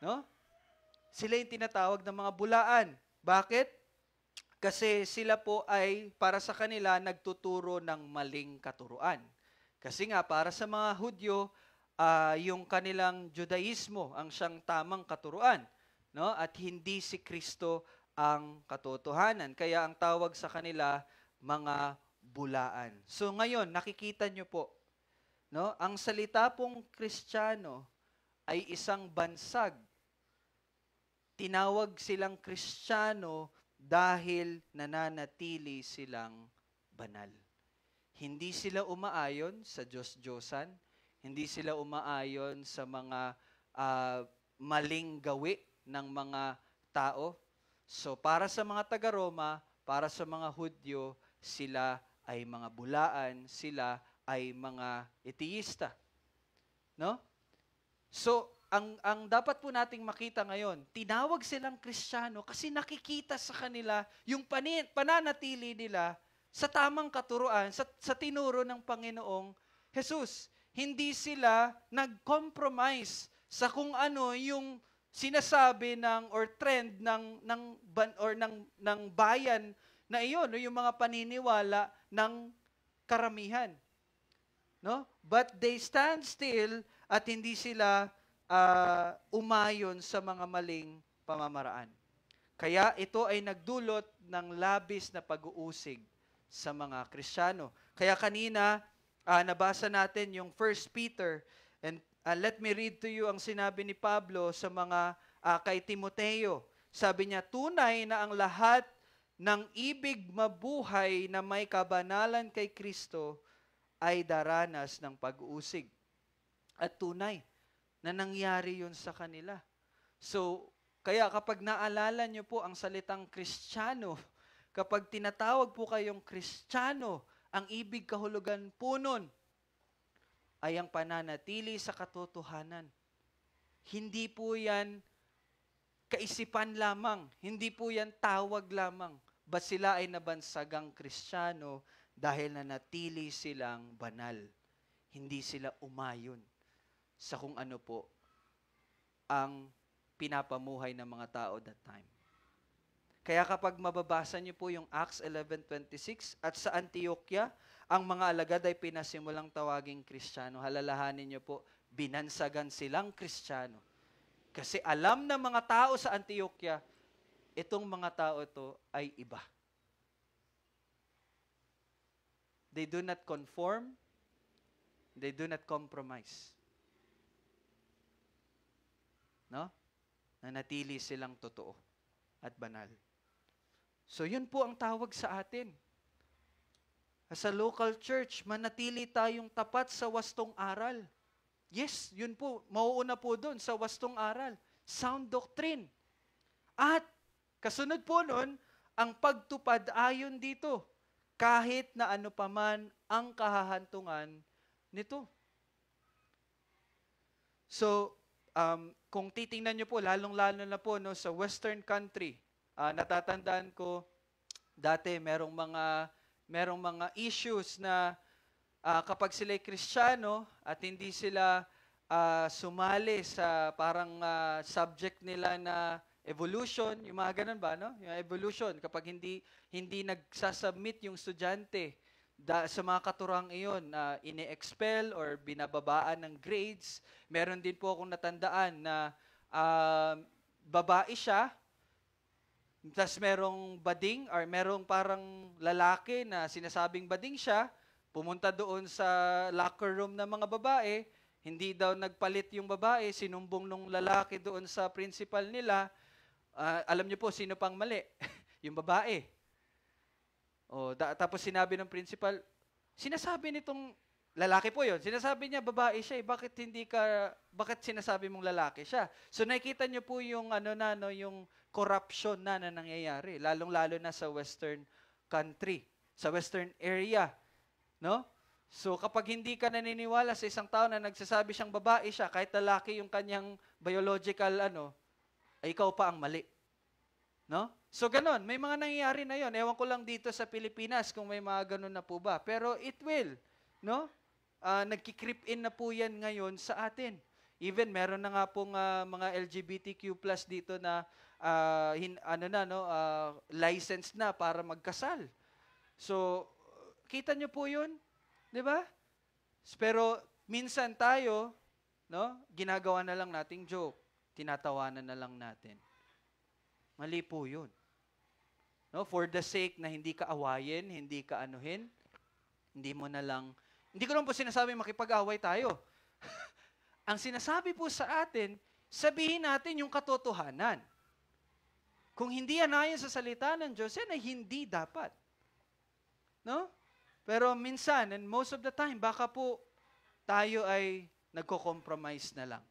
[SPEAKER 3] No? Sila yung tinatawag na mga bulaan. Bakit? Kasi sila po ay, para sa kanila, nagtuturo ng maling katuruan. Kasi nga, para sa mga Hudyo, yung kanilang Judaismo ang siyang tamang katuruan, no? At hindi si Kristo ang katotohanan. Kaya ang tawag sa kanila, mga bulaan. So ngayon, nakikita nyo po, no? Ang salita pong Kristiyano ay isang bansag. Tinawag silang Kristiyano dahil nananatili silang banal. Hindi sila umaayon sa Diyos-Diyosan, hindi sila umaayon sa mga maling gawi ng mga tao. So para sa mga taga-Roma, para sa mga Hudyo, sila ay mga bulaan, sila ay mga ateista. No? So ang dapat po nating makita ngayon, tinawag silang Kristiyano kasi nakikita sa kanila yung pananatili nila sa tamang katuruan, sa tinuro ng Panginoong Jesus. Hindi sila nag-compromise sa kung ano yung sinasabi or trend ng bayan na iyon, no? Yung mga paniniwala ng karamihan. No? But they stand still at hindi sila umayon sa mga maling pamamaraan. Kaya ito ay nagdulot ng labis na pag-uusig sa mga Kristiyano. Kaya kanina, nabasa natin yung 1 Peter, and let me read to you ang sinabi ni Pablo sa mga kay Timoteo. Sabi niya, tunay na ang lahat ng ibig mabuhay na may kabanalan kay Kristo ay daranas ng pag-uusig. At tunay na nangyari yun sa kanila. So, kaya kapag naalala niyo po ang salitang Kristiyano, kapag tinatawag po kayong Kristiyano, ang ibig kahulugan po nun ay ang pananatili sa katotohanan. Hindi po yan kaisipan lamang, hindi po yan tawag lamang, but sila ay nabansagang Kristiyano dahil nanatili silang banal. Hindi sila umayon sa kung ano po ang pinapamuhay ng mga tao that time. Kaya kapag mababasa niyo po yung Acts 11:26, at sa Antioquia, ang mga alagad ay pinasimulang tawaging Kristiyano. Halalahanin niyo po, binansagan silang Kristiyano. Kasi alam ng mga tao sa Antioquia, itong mga tao ito ay iba. They do not conform, they do not compromise. No? Nanatili silang totoo at banal. So yun po ang tawag sa atin. as a local church, manatili tayong tapat sa wastong aral. Yes, yun po, mauuna po doon sa wastong aral. Sound doctrine. At kasunod po nun, ang pagtupad ayon dito, kahit na ano paman ang kahahantungan nito. So, kung titingnan nyo po, lalong-lalo na po no, sa Western country, natatandaan ko, dati merong mga issues na kapag sila'y Kristiyano at hindi sila sumali sa parang subject nila na evolution, yung mga ganun ba, no? Yung evolution, kapag hindi nagsasubmit yung estudyante sa mga katurang iyon, ini-expel or binababaan ng grades. Meron din po akong natandaan na babae siya, tapos merong bading or merong parang lalaki na sinasabing bading siya, pumunta doon sa locker room ng mga babae, hindi daw nagpalit yung babae, sinumbong nung lalaki doon sa principal nila. Alam niyo po, sino pang mali? Yung babae. Tapos sinabi ng principal, sinasabi nitong lalaki po yon, sinasabi niya babae siya, bakit sinasabi mong lalaki siya? So nakikita niyo po yung yung corruption na nangyayari, lalong-lalo na sa western country, sa western area, no? So kapag hindi ka naniniwala sa isang tao na nagsasabi siyang babae siya, kahit lalaki yung kanyang biological ay ikaw pa ang mali. No? So ganon, may mga nangyayari na yon. Ewan ko lang dito sa Pilipinas kung may mga ganon na po ba. Pero it will, no? Nagki-creep in na po yan ngayon sa atin. Even meron na nga pong mga LGBTQ+ dito na licensed na para magkasal. So kita niyo po 'yun, 'di ba? Pero minsan tayo, no, ginagawa na lang nating joke. Tinatawanan na lang natin. Mali po yun. No? For the sake na hindi ka awayin, hindi ka anuhin, hindi ko naman po sinasabi makipag-away tayo. Ang sinasabi po sa atin, sabihin natin yung katotohanan. Kung hindi yan ayon sa salita ng Diyos, yan ay hindi dapat. No? Pero minsan, and most of the time, baka po tayo ay nagko-compromise na lang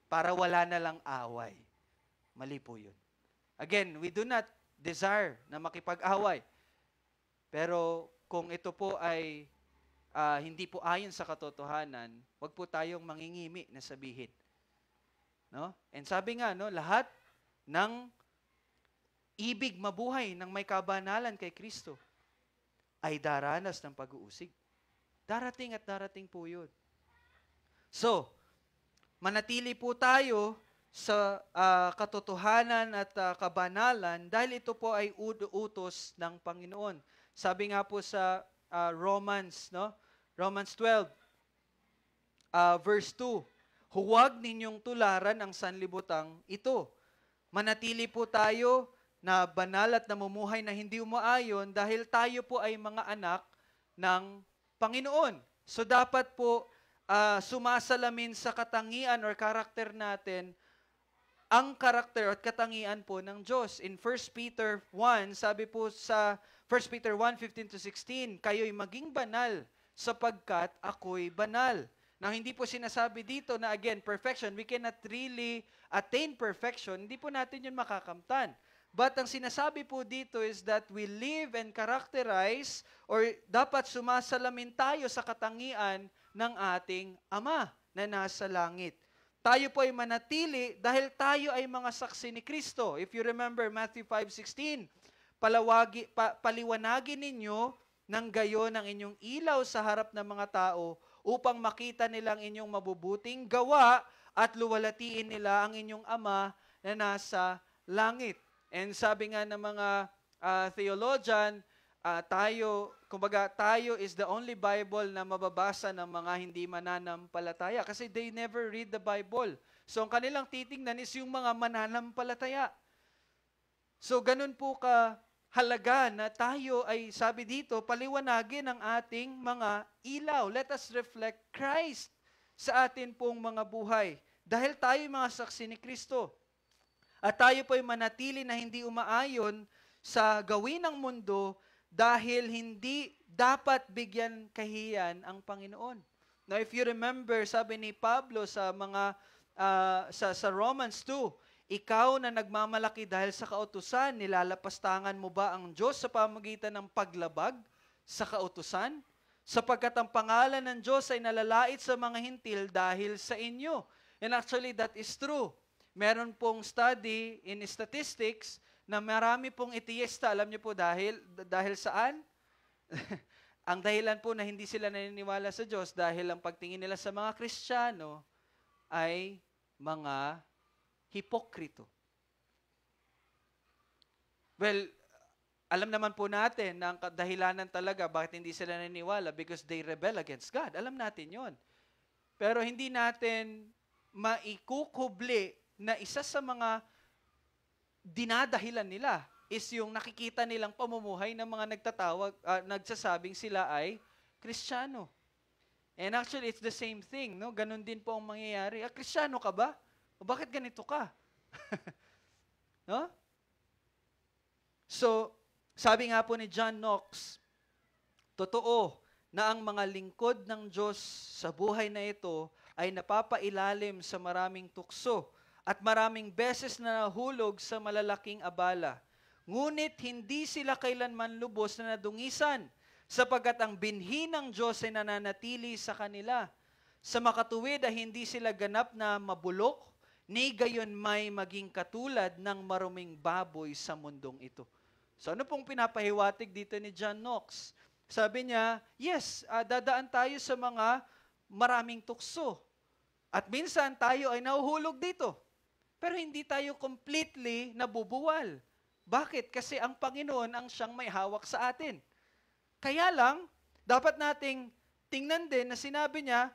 [SPEAKER 3] para wala na lang away. Mali po yun. Again, we do not desire na makipag-away. Pero kung ito po ay hindi po ayon sa katotohanan, wag po tayong mangingimi na sabihin. No? And sabi nga, no, lahat ng ibig mabuhay ng may kabanalan kay Kristo ay daranas ng pag-uusig. Darating at darating po yun. So, manatili po tayo sa katotohanan at kabanalan dahil ito po ay utos ng Panginoon. Sabi nga po sa Romans 12, verse 2, huwag ninyong tularan ang sanlibutang ito. Manatili po tayo na banal at namumuhay na hindi umaayon dahil tayo po ay mga anak ng Panginoon. So dapat po sumasalamin sa katangian or karakter natin ang karakter at katangian po ng Diyos. In 1 Peter 1, sabi po sa 1 Peter 1:15-16, kayo'y maging banal sapagkat ako'y banal. Now, hindi po sinasabi dito na again, perfection. We cannot really attain perfection. Hindi po natin yun makakamtan. But ang sinasabi po dito is that we live and characterize or dapat sumasalamin tayo sa katangian ng ating Ama na nasa langit. Tayo po ay manatili dahil tayo ay mga saksi ni Kristo. If you remember Matthew 5:16, paliwanagin ninyo ng gayon ang inyong ilaw sa harap ng mga tao upang makita nilang inyong mabubuting gawa at luwalatiin nila ang inyong Ama na nasa langit. And sabi nga ng mga theologian, tayo is the only Bible na mababasa ng mga hindi mananampalataya kasi they never read the Bible. So ang kanilang titingnan is yung mga mananampalataya. So ganun po halaga na tayo ay, sabi dito, paliwanagin ang ating mga ilaw. Let us reflect Christ sa atin pong mga buhay. Dahil tayo mga saksi ni Kristo. At tayo po ay manatili na hindi umaayon sa gawin ng mundo dahil hindi dapat bigyan kahiyan ang Panginoon. Now, if you remember, sabi ni Pablo sa mga sa Romans 2, ikaw na nagmamalaki dahil sa kautusan, nilalapastangan mo ba ang Diyos sa pamamagitan ng paglabag sa kautusan? Sapagkat ang pangalan ng Diyos ay nalalait sa mga hintil dahil sa inyo. And actually, that is true. Meron pong study in statistics na marami pong atheista. Alam niyo po dahil saan? Ang dahilan po na hindi sila naniniwala sa Diyos dahil ang pagtingin nila sa mga Kristiyano ay mga hipokrito. Well, alam naman po natin na ang dahilanan talaga bakit hindi sila naniniwala because they rebel against God. Alam natin yon. Pero hindi natin maikukubli na isa sa mga dinadahilan nila is yung nakikita nilang pamumuhay ng mga nagsasabing sila ay Kristiyano. And actually, it's the same thing, no? Ganon din po ang mangyayari. Kristiyano ka ba? O bakit ganito ka? No? So, sabi nga po ni John Knox, totoo na ang mga lingkod ng Diyos sa buhay na ito ay napapailalim sa maraming tukso at maraming beses na nahulog sa malalaking abala. Ngunit hindi sila kailanman lubos na nadungisan, sapagkat ang binhi ng Diyos ay nananatili sa kanila. Sa makatuwid ay hindi sila ganap na mabulok, ni gayon may maging katulad ng maruming baboy sa mundong ito. So ano pong pinapahiwatig dito ni John Knox? Sabi niya, yes, dadaan tayo sa mga maraming tukso. At minsan tayo ay nahuhulog dito. Pero hindi tayo completely nabubuwal. Bakit? Kasi ang Panginoon ang siyang may hawak sa atin. Kaya lang, dapat nating tingnan din na sinabi niya,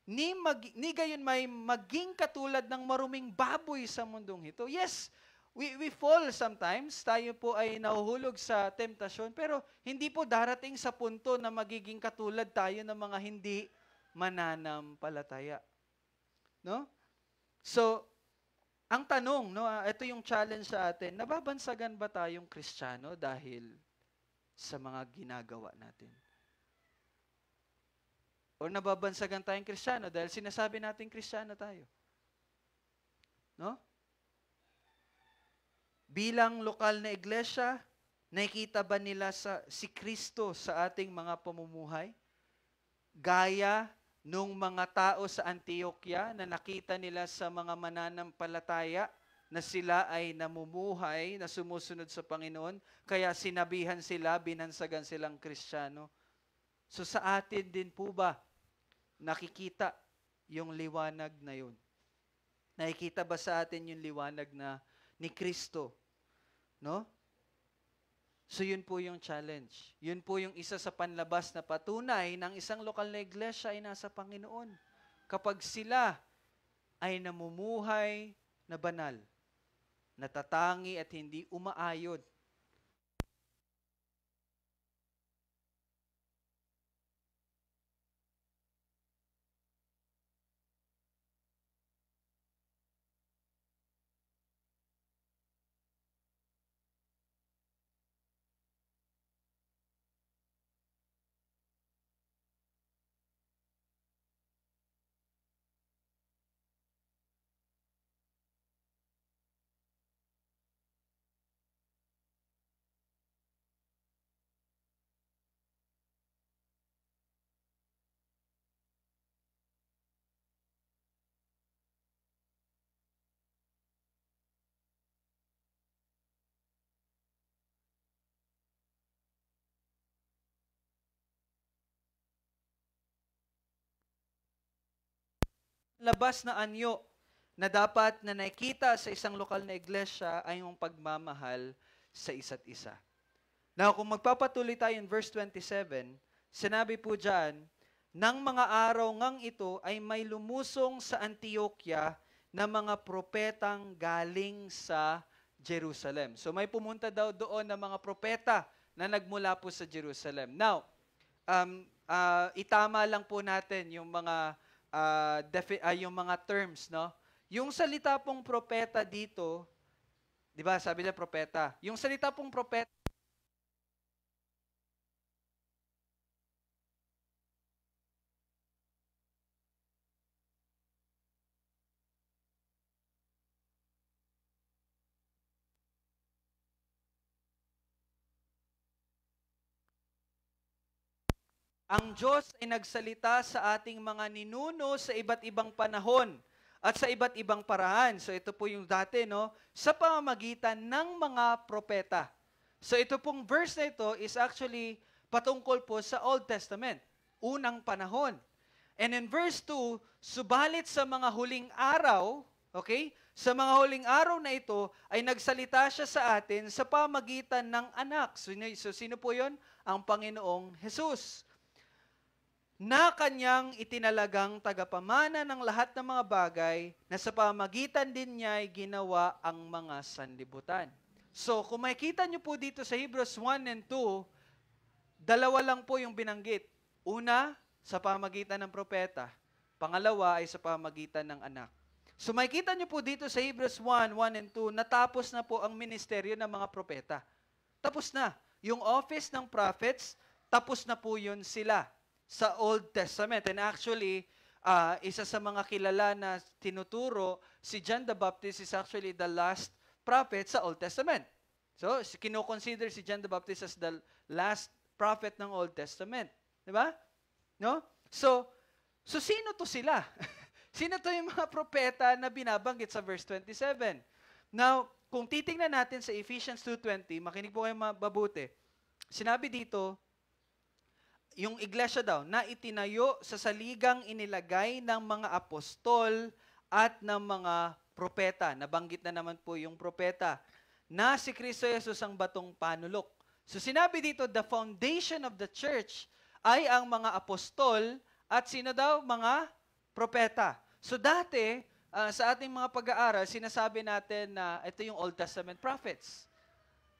[SPEAKER 3] ni gayon may maging katulad ng maruming baboy sa mundong ito. Yes, we fall sometimes. Tayo po ay nahuhulog sa temptasyon, pero hindi po darating sa punto na magiging katulad tayo ng mga hindi mananampalataya. No? So, ang tanong, no, ito yung challenge sa atin, nababansagan ba tayong Kristiyano dahil sa mga ginagawa natin? O nababansagan tayong Kristiyano dahil sinasabi natin Kristiyano tayo? No? Bilang lokal na iglesia, nakikita ba nila si Kristo sa ating mga pamumuhay? Gaya nung mga tao sa Antioquia na nakita nila sa mga mananampalataya na sila ay namumuhay, na sumusunod sa Panginoon, kaya sinabihan sila, binansagan silang Kristiyano. So sa atin din po ba nakikita yung liwanag na yun? Nakikita ba sa atin yung liwanag na ni Kristo? No? So yun po yung challenge. Yun po yung isa sa panlabas na patunay ng isang lokal na iglesia ay nasa Panginoon. Kapag sila ay namumuhay na banal, natatangi at hindi umaayod. Labas na anyo na dapat na nakita sa isang lokal na iglesia ay yung pagmamahal sa isa't isa. Now, kung magpapatuloy tayo in verse 27, sinabi po dyan, nang mga araw ngang ito ay may lumusong sa Antioquia na mga propetang galing sa Jerusalem. So may pumunta daw doon na mga propeta na nagmula po sa Jerusalem. Now, itama lang po natin yung mga yung mga terms, no? Yung salita pong propeta dito, 'di ba? Sabi nila propeta. Yung salita pong propeta, ang Diyos ay nagsalita sa ating mga ninuno sa iba't ibang panahon at sa iba't ibang paraan. So ito po yung dati, no? Sa pamamagitan ng mga propeta. So ito pong verse na ito is actually patungkol po sa Old Testament, unang panahon. And in verse 2, subalit sa mga huling araw, okay? Sa mga huling araw na ito, ay nagsalita siya sa atin sa pamagitan ng anak. So sino po yun? Ang Panginoong Jesus. Na kanyang itinalagang tagapamana ng lahat ng mga bagay na sa pamagitan din niya ay ginawa ang mga sanlibutan. So kung makikita niyo po dito sa Hebrews 1 and 2, dalawa lang po yung binanggit. Una, sa pamagitan ng propeta. Pangalawa ay sa pamagitan ng anak. So makikita niyo po dito sa Hebrews 1 and 2, natapos na po ang ministeryo ng mga propeta. Tapos na. Yung office ng prophets, tapos na po yun sila sa Old Testament. And actually, isa sa mga kilala na tinuturo, si John the Baptist is actually the last prophet sa Old Testament. So, kino-consider si John the Baptist as the last prophet ng Old Testament. Di ba? No? So sino to sila? Sino to yung mga propeta na binabanggit sa verse 27? Now, kung titingnan natin sa Ephesians 2:20, makinig po kayo mabuti. Sinabi dito, yung iglesia daw, na itinayo sa saligang inilagay ng mga apostol at ng mga propeta. Nabanggit na naman po yung propeta, na si Kristo Jesus ang batong panulok. So sinabi dito, the foundation of the church ay ang mga apostol at sino daw? Mga propeta. So dati, sa ating mga pag-aaral, sinasabi natin na ito yung Old Testament prophets.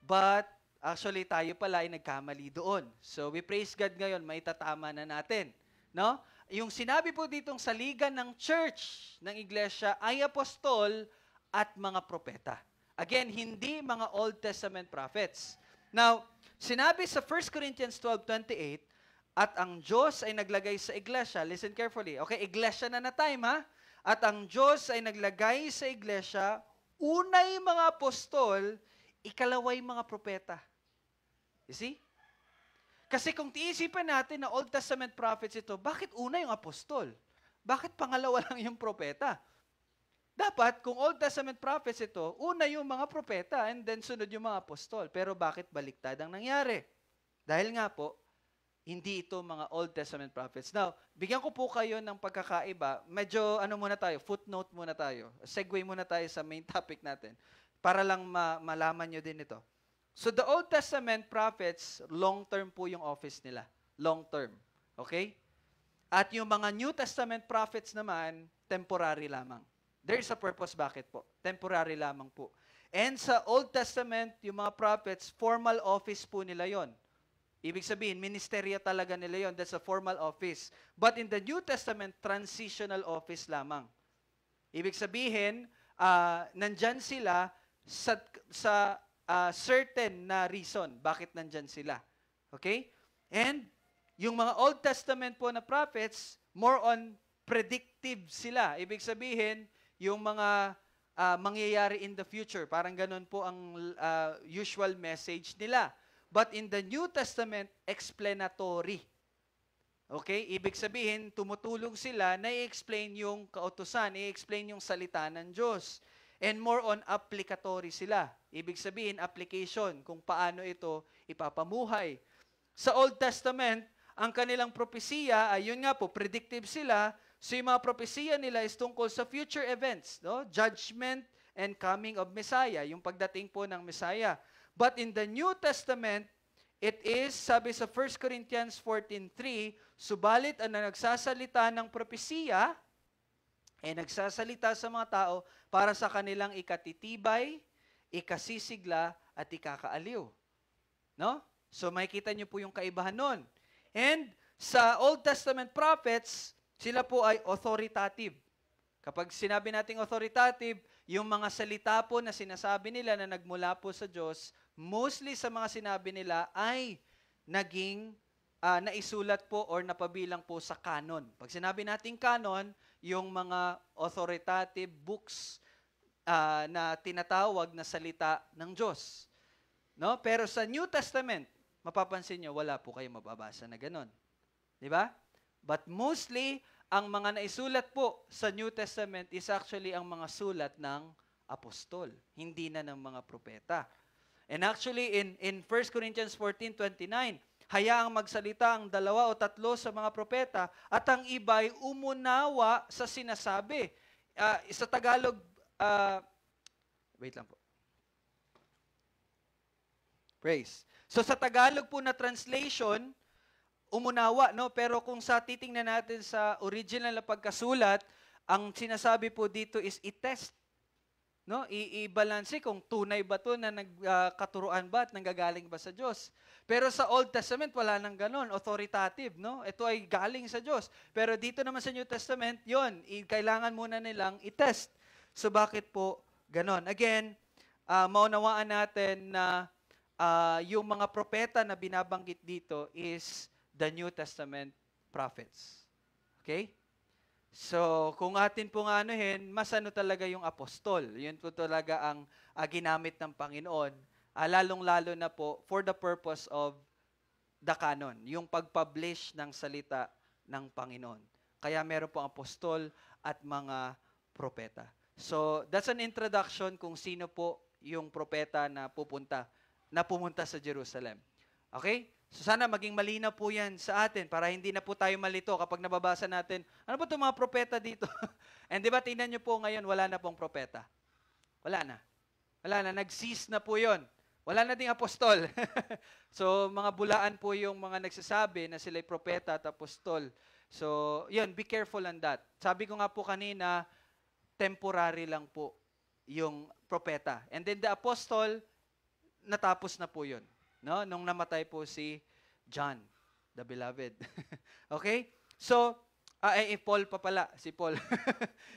[SPEAKER 3] But actually, tayo pala ay nagkamali doon. So we praise God ngayon, may tatama na natin. No? Yung sinabi po ditong saligan ng church, ng iglesia, ay apostol at mga propeta. Again, hindi mga Old Testament prophets. Now, sinabi sa 1 Corinthians 12:28, at ang Diyos ay naglagay sa iglesia, listen carefully, okay, iglesia na time ha, at ang Diyos ay naglagay sa iglesia, unay mga apostol, ikalaway mga propeta. You see? Kasi kung tiisipin natin na Old Testament prophets ito, bakit una yung apostol? Bakit pangalawa lang yung propeta? Dapat, kung Old Testament prophets ito, una yung mga propeta and then sunod yung mga apostol. Pero bakit baliktad ang nangyari? Dahil nga po, hindi ito mga Old Testament prophets. Now, bigyan ko po kayo ng pagkakaiba. Medyo, muna tayo, footnote muna tayo. Segue muna tayo sa main topic natin. Para lang malaman nyo din ito. So, the Old Testament prophets, long-term po yung office nila. Long-term. Okay? At yung mga New Testament prophets naman, temporary lamang. There's a purpose bakit po. Temporary lamang po. And sa Old Testament, yung mga prophets, formal office po nila yon. Ibig sabihin, ministerya talaga nila yon. That's a formal office. But in the New Testament, transitional office lamang. Ibig sabihin, nandyan sila sa certain na reason bakit nandyan sila. Okay? And yung mga Old Testament po na prophets, more on predictive sila. Ibig sabihin, yung mga mangyayari in the future. Parang ganun po ang usual message nila. But in the New Testament, explanatory. Okay? Ibig sabihin, tumutulong sila na i-explain yung kautusan, i-explain yung salita ng Diyos. And more on applicatory sila. Ibig sabihin, application, kung paano ito ipapamuhay. Sa Old Testament, ang kanilang propesiya, ay yun nga po, predictive sila. So yung mga propesiya nila is tungkol sa future events, no? Judgment and coming of Messiah, yung pagdating po ng Messiah. But in the New Testament, it is, sabi sa 1 Corinthians 14:3, subalit ang nagsasalita ng propesiya, ay nagsasalita sa mga tao para sa kanilang ikatitibay, ikasisigla, at ikakaaliw. No? So makikita niyo po yung kaibahan nun. And sa Old Testament prophets, sila po ay authoritative. Kapag sinabi nating authoritative, yung mga salita po na sinasabi nila na nagmula po sa Diyos, mostly sa mga sinabi nila ay naging naisulat po or napabilang po sa canon. Pag sinabi nating canon, yung mga authoritative books na tinatawag na salita ng Diyos. No? Pero sa New Testament, mapapansin nyo, wala po kayo mababasa na ganon. Di ba? But mostly, ang mga naisulat po sa New Testament is actually ang mga sulat ng apostol, hindi na ng mga propeta. And actually, in 1 Corinthians 14:29, hayaang magsalita ang 2 o 3 sa mga propeta at ang iba'y umunawa sa sinasabi. Sa Tagalog, wait lang po. Praise. So sa Tagalog po na translation, umunawa, no? Pero kung sa titingnan natin sa original na pagkasulat, ang sinasabi po dito is i-test. No? I-balanse kung tunay ba to na nagkaturuan ba at nanggagaling ba sa Diyos. Pero sa Old Testament, wala nang ganon. Authoritative, no? Ito ay galing sa Diyos. Pero dito naman sa New Testament, yon, kailangan muna nilang i-test. So bakit po ganon? Again, maunawaan natin na yung mga propeta na binabanggit dito is the New Testament prophets. Okay? So, kung atin pong anuhin, mas ano talaga yung apostol. Yun po talaga ang ginamit ng Panginoon. Lalong-lalo na po for the purpose of the canon, yung pag-publish ng salita ng Panginoon. Kaya meron pong apostol at mga propeta. So, that's an introduction kung sino po yung propeta na pumunta sa Jerusalem. Okay? So sana maging malinaw po yan sa atin para hindi na po tayo malito kapag nababasa natin, ano ba itong mga propeta dito? And di ba, tingnan nyo po ngayon, wala na pong propeta. Wala na. Wala na. Nag-cease na po yon. Wala na ding apostol. So mga bulaan po yung mga nagsasabi na sila'y propeta at apostol. So yun, be careful on that. Sabi ko nga po kanina, temporary lang po yung propeta. And then the apostle, natapos na po yun. No, nung namatay po si John, the beloved. Okay? So, Paul pa pala, si Paul.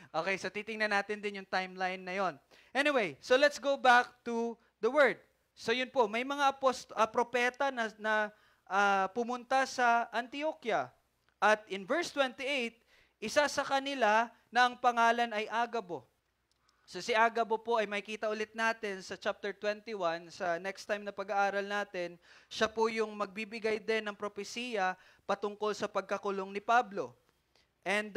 [SPEAKER 3] Okay, so titingnan natin din yung timeline na yon. Anyway, so let's go back to the word. So yun po, may mga propeta na pumunta sa Antioquia. At in verse 28, isa sa kanila na ang pangalan ay Agabo. So si Agabo po ay makita ulit natin sa chapter 21, sa next time na pag-aaral natin, siya po yung magbibigay din ng propesiya patungkol sa pagkakulong ni Pablo. And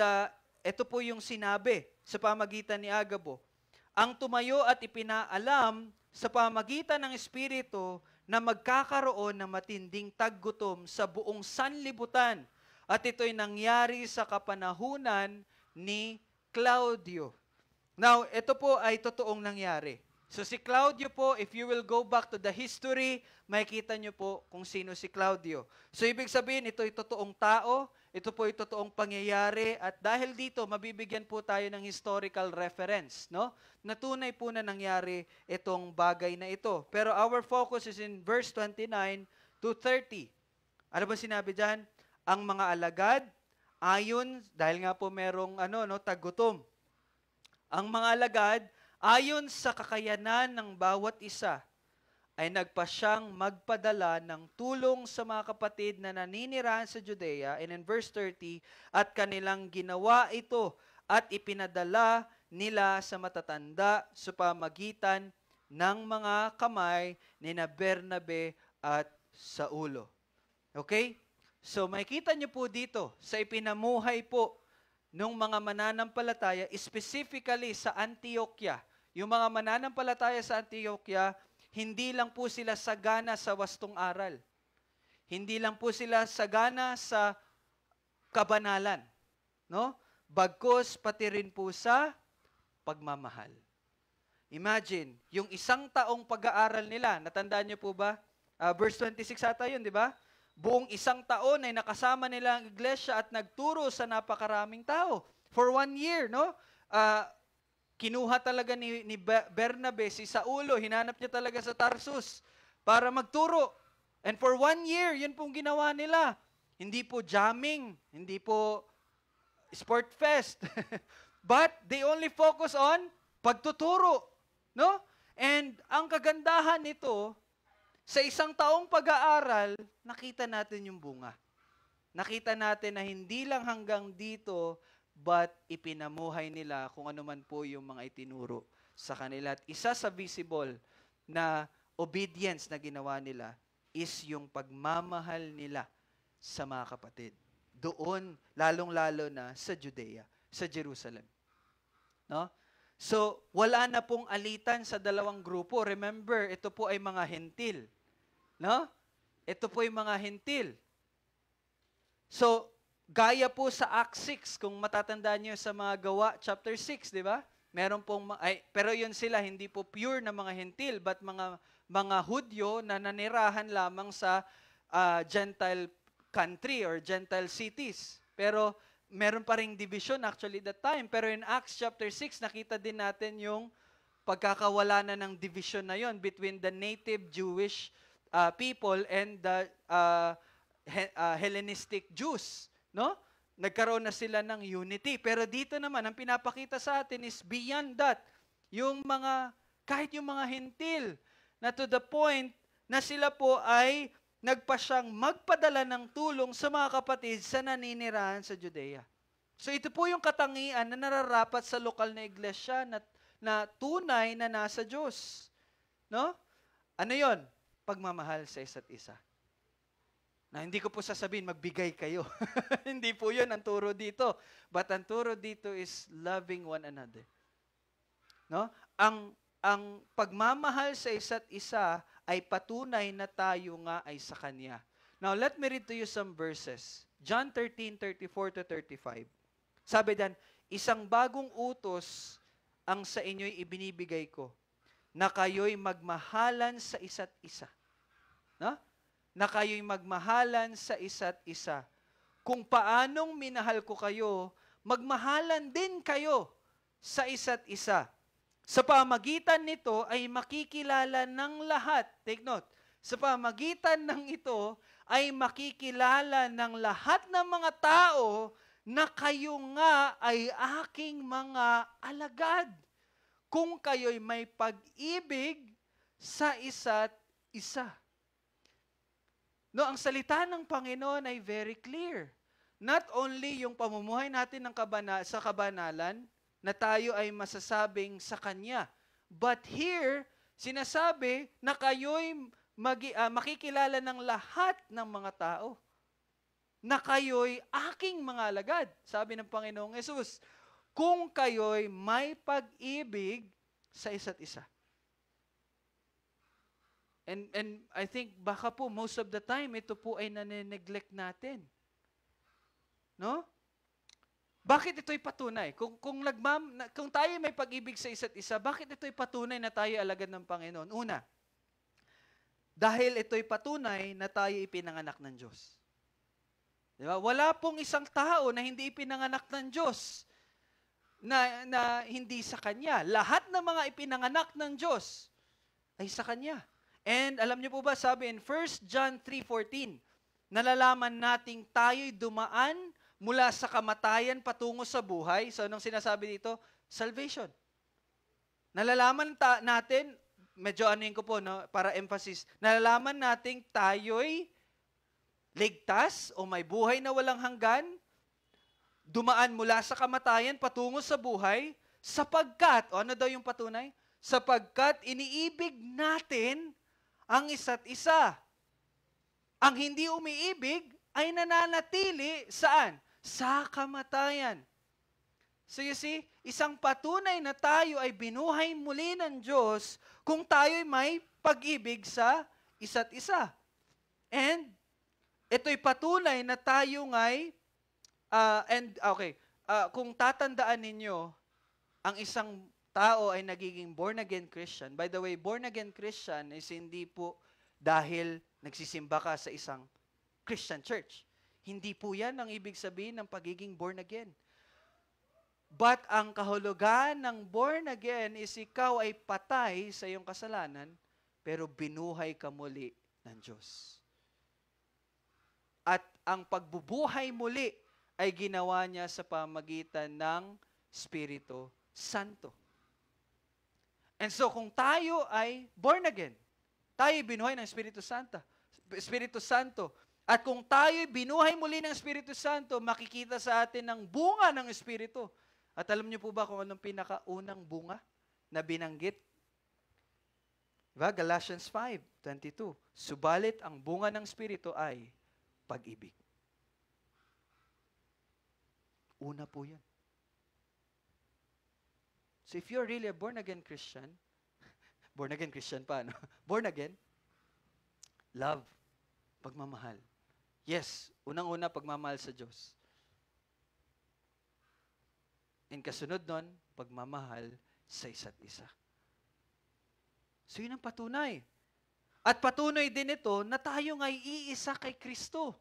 [SPEAKER 3] ito po yung sinabi sa pamagitan ni Agabo. Ang tumayo at ipinaalam sa pamagitan ng Espiritu na magkakaroon ng matinding taggutom sa buong sanlibutan. At ito'y nangyari sa kapanahunan ni Claudio. Now, ito po ay totoong nangyari. So si Claudio po, if you will go back to the history, makikita nyo po kung sino si Claudio. So ibig sabihin, ito ay totoong tao, ito po ay totoong pangyayari, at dahil dito, mabibigyan po tayo ng historical reference, no? Na tunay po na nangyari itong bagay na ito. Pero our focus is in verse 29 to 30. Ano ba sinabi dyan? Ang mga alagad, ayon, dahil nga po merong taggutom. Ang mga alagad, ayon sa kakayanan ng bawat isa, ay nagpasyang magpadala ng tulong sa mga kapatid na naninirahan sa Judea. And in verse 30, at kanilang ginawa ito at ipinadala nila sa matatanda sa pamagitan ng mga kamay ni Bernabe at Saulo. Okay? So makikita niyo po dito sa ipinamuhay po nung mga mananampalataya, specifically sa Antioquia. Yung mga mananampalataya sa Antioquia, hindi lang po sila sagana sa wastong aral. Hindi lang po sila sagana sa kabanalan. No? Bagkus pati rin po sa pagmamahal. Imagine, yung isang taong pag-aaral nila, natandaan niyo po ba? Verse 26 ata yun, di ba? Buong isang taon ay nakasama nila ang iglesia at nagturo sa napakaraming tao. For 1 year, no? Kinuha talaga ni Bernabe si Saulo, hinanap niya talaga sa Tarsus para magturo. And for 1 year, yun pong ginawa nila. Hindi po jamming, hindi po sport fest. But they only focus on pagtuturo, no? And ang kagandahan nito, sa isang taong pag-aaral, nakita natin yung bunga. Nakita natin na hindi lang hanggang dito, but ipinamuhay nila kung ano man po yung mga itinuro sa kanila. At isa sa visible na obedience na ginawa nila is yung pagmamahal nila sa mga kapatid. doon, lalong-lalo na sa Judea, sa Jerusalem. No? So, wala na pong alitan sa dalawang grupo. Remember, ito po ay mga hentil. No? Ito po ay mga hentil. So, gaya po sa Acts 6, kung matatandaan niyo sa mga gawa, chapter 6, di ba? Meron pong, pero yun sila, hindi po pure na mga hentil, but mga Hudyo na nanirahan lamang sa Gentile country or Gentile cities. Pero meron pa ring division actually that time. Pero in Acts chapter 6, nakita din natin yung pagkakawala na ng division na yon between the native Jewish people and the Hellenistic Jews. No? Nagkaroon na sila ng unity. Pero dito naman, ang pinapakita sa atin is beyond that. Kahit yung mga hentil, na to the point na sila po ay nagpasyang magpadala ng tulong sa mga kapatid sa naninirahan sa Judea. So ito po yung katangian na nararapat sa lokal na iglesia na tunay na nasa Diyos. No? Ano yon? Pagmamahal sa isa't isa. Na hindi ko po sasabihin, magbigay kayo. Hindi po yun ang turo dito. But ang turo dito is loving one another. No? Ang pagmamahal sa isa't isa ay patunay na tayo nga ay sa Kanya. Now, let me read to you some verses. John 13:34-35. Sabi diyan, isang bagong utos ang sa inyo'y ibinibigay ko, na kayo'y magmahalan sa isa't isa. No? Na kayo'y magmahalan sa isa't isa. Kung paanong minahal ko kayo, magmahalan din kayo sa isa't isa. Sa pamagitan nito ay makikilala ng lahat. Take note. Sa pamagitan ng ito ay makikilala ng lahat ng mga tao na kayo nga ay aking mga alagad. Kung kayo'y may pag-ibig sa isa't isa. No, ang salita ng Panginoon ay very clear. Not only yung pamumuhay natin sa kabanalan, na tayo ay masasabing sa Kanya. But here, sinasabi na kayo'y makikilala ng lahat ng mga tao. Na kayo'y aking mga alagad. Sabi ng Panginoong Yesus, kung kayo'y may pag-ibig sa isa't isa. And I think baka po most of the time, ito po ay nane-neglect natin. No? Bakit ito'y patunay? Kung tayo may pag-ibig sa isa't isa, bakit ito'y patunay na tayo alagad ng Panginoon? Una, dahil ito'y patunay na tayo ipinanganak ng Diyos. Diba? Wala pong isang tao na hindi ipinanganak ng Diyos na hindi sa Kanya. Lahat ng mga ipinanganak ng Diyos ay sa Kanya. And alam niyo po ba, sabi in 1 John 3:14, nalalaman nating tayo'y dumaan mula sa kamatayan patungo sa buhay. So, anong sinasabi dito? Salvation. Nalalaman natin, medyo anuin ko po, no, para emphasis, nalalaman nating tayo'y ligtas o may buhay na walang hanggan, dumaan mula sa kamatayan patungo sa buhay, sapagkat, o ano daw yung patunay? Sapagkat iniibig natin ang isa't isa. Ang hindi umiibig ay nananatili saan? Sa kamatayan. So you see, isang patunay na tayo ay binuhay muli ng Diyos kung tayo ay may pag-ibig sa isa't isa. And ito'y patunay na tayo ngay, kung tatandaan ninyo, ang isang tao ay nagiging born-again Christian. By the way, born-again Christian is hindi po dahil nagsisimba ka sa isang Christian church. Hindi po yan ang ibig sabihin ng pagiging born again. But ang kahulugan ng born again is ikaw ay patay sa iyong kasalanan, pero binuhay ka muli ng Diyos. At ang pagbubuhay muli ay ginawa niya sa pamagitan ng Espiritu Santo. And so kung tayo ay born again, tayo binuhay ng Espiritu Santo. At kung tayo'y binuhay muli ng Espiritu Santo, makikita sa atin ang bunga ng Espiritu. At alam niyo po ba kung anong pinakaunang bunga na binanggit? Diba? Galatians 5:22. Subalit ang bunga ng Espiritu ay pag-ibig. Una po yun. So if you're really a born-again Christian, born-again Christian pa, no? Born again, love, pagmamahal. Yes, unang-una, pagmamahal sa Diyos. And kasunod nun, pagmamahal sa isa't isa. So yun ang patunay. At patunay din ito na tayo nga'y iisa kay Kristo.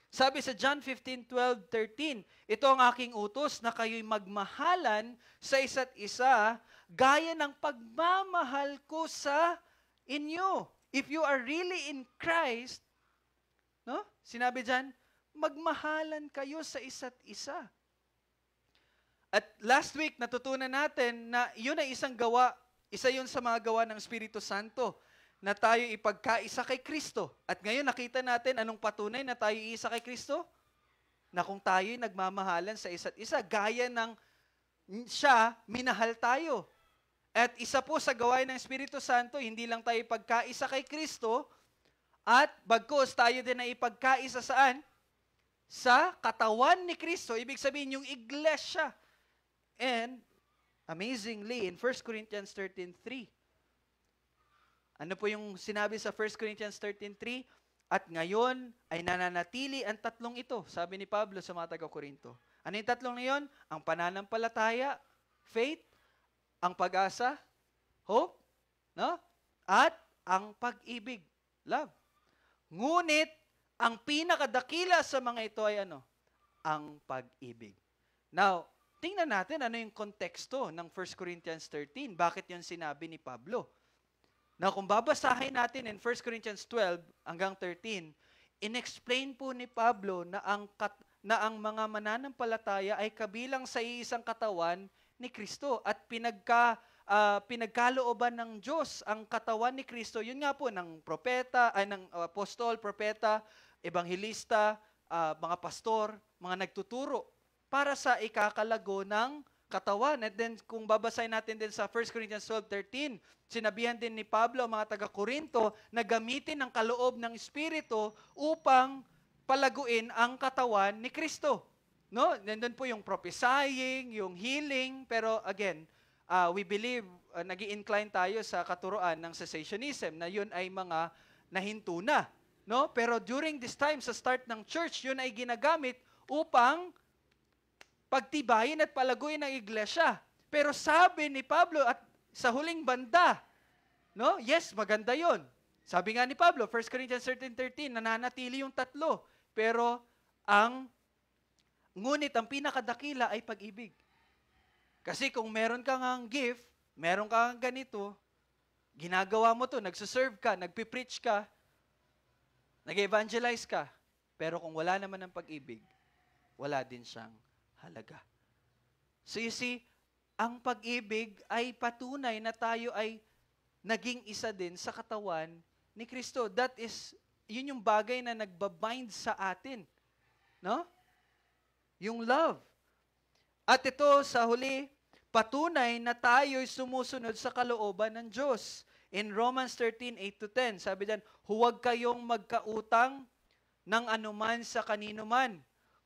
[SPEAKER 3] Sabi sa John 15:12-13, ito ang aking utos na kayo'y magmahalan sa isa't isa gaya ng pagmamahal ko sa inyo. If you are really in Christ, no? Sinabi dyan, magmahalan kayo sa isa't isa. At last week, natutunan natin na yun ay isang gawa, isa yun sa mga gawa ng Espiritu Santo, na tayo ipagkaisa kay Kristo. At ngayon nakita natin anong patunay na tayo isa kay Kristo? Na kung tayo'y nagmamahalan sa isa't isa, gaya ng siya, minahal tayo. At isa po sa gawain ng Espiritu Santo, hindi lang tayo ipagkaisa kay Kristo, at bagkus tayo din ay ipagkaisa saan? Sa katawan ni Kristo. Ibig sabihin yung iglesia. And amazingly, in 1 Corinthians 13:3, ano po yung sinabi sa 1 Corinthians 13:3? At ngayon ay nananatili ang tatlong ito, sabi ni Pablo sa mga taga-Korinto. Ano yung tatlong na yun? Ang pananampalataya, faith, ang pag-asa, hope, no? At ang pag-ibig, love. Ngunit, ang pinakadakila sa mga ito ay ano? Ang pag-ibig. Now, tingnan natin ano yung konteksto ng 1 Corinthians 13. Bakit yun sinabi ni Pablo? Now, kung babasahin natin in 1 Corinthians 12 hanggang 13, inexplain po ni Pablo na ang mga mananampalataya ay kabilang sa iisang katawan ni Kristo at pinagkalooban ng Diyos ang katawan ni Kristo. Yun nga po ng propeta, ng apostol, propeta, ebanghelista, mga pastor, mga nagtuturo para sa ikakalago ng katawan. And then, kung babasahin natin din sa 1 Corinthians 12:13, sinabihan din ni Pablo ang mga taga-Korinto na gamitin ang kaloob ng Espiritu upang palaguin ang katawan ni Kristo. No? Nandun po yung prophesying, yung healing, pero again, we believe, nag-i-incline tayo sa katuroan ng cessationism na yun ay mga nahinto na. No? Pero during this time, sa start ng church, yun ay ginagamit upang pagtibayin at palaguin ang iglesia. Pero sabi ni Pablo at sa huling banda, no? Yes, maganda yon. Sabi nga ni Pablo, 1 Corinthians 13:13, nananatili yung tatlo. Pero ngunit ang pinakadakila ay pag-ibig. Kasi kung meron kang ang gift, meron kang ganito, ginagawa mo to, nagsuserve ka, nagpipreach ka, nag-evangelize ka, pero kung wala naman ang pag-ibig, wala din siyang halaga. So you see, ang pag-ibig ay patunay na tayo ay naging isa din sa katawan ni Kristo. That is, yun yung bagay na nagbabind sa atin. No? Yung love. At ito sa huli, patunay na tayo'y sumusunod sa kalooban ng Diyos. In Romans 13:8-10, sabi diyan, huwag kayong magkautang ng anuman sa kanino man,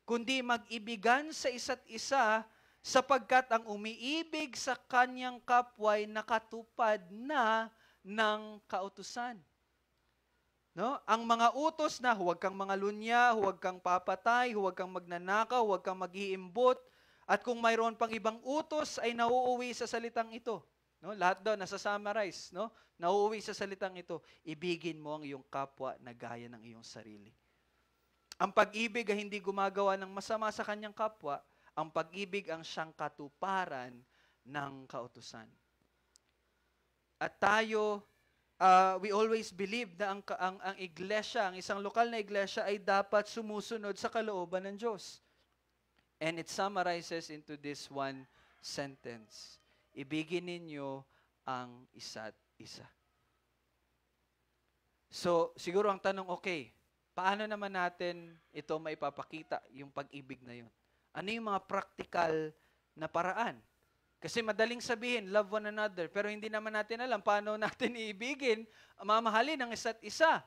[SPEAKER 3] kundi mag-ibigan sa isa't isa, sapagkat ang umiibig sa kanyang kapwa'y nakatupad na ng kautusan. No? Ang mga utos na huwag kang mangalunya, huwag kang papatay, huwag kang magnanakaw, huwag kang mag-iimbot, at kung mayroon pang ibang utos ay nauuwi sa salitang ito. No? Lahat daw nasa-summarize, no? Nauuwi sa salitang ito. Ibigin mo ang iyong kapwa na gaya ng iyong sarili. Ang pag-ibig ay hindi gumagawa ng masama sa kanyang kapwa. Ang pag-ibig ang siyang katuparan ng kautusan. At tayo, we always believe na ang iglesia, ang isang lokal na iglesia ay dapat sumusunod sa kalooban ng Diyos. And it summarizes into this one sentence. Ibigin ninyo ang isa't isa. So, siguro ang tanong, okay, paano naman natin ito maipapakita, yung pag-ibig na yun? Ano yung mga practical na paraan? Kasi madaling sabihin, love one another, pero hindi naman natin alam paano natin iibigin, mamahalin ang isa't isa.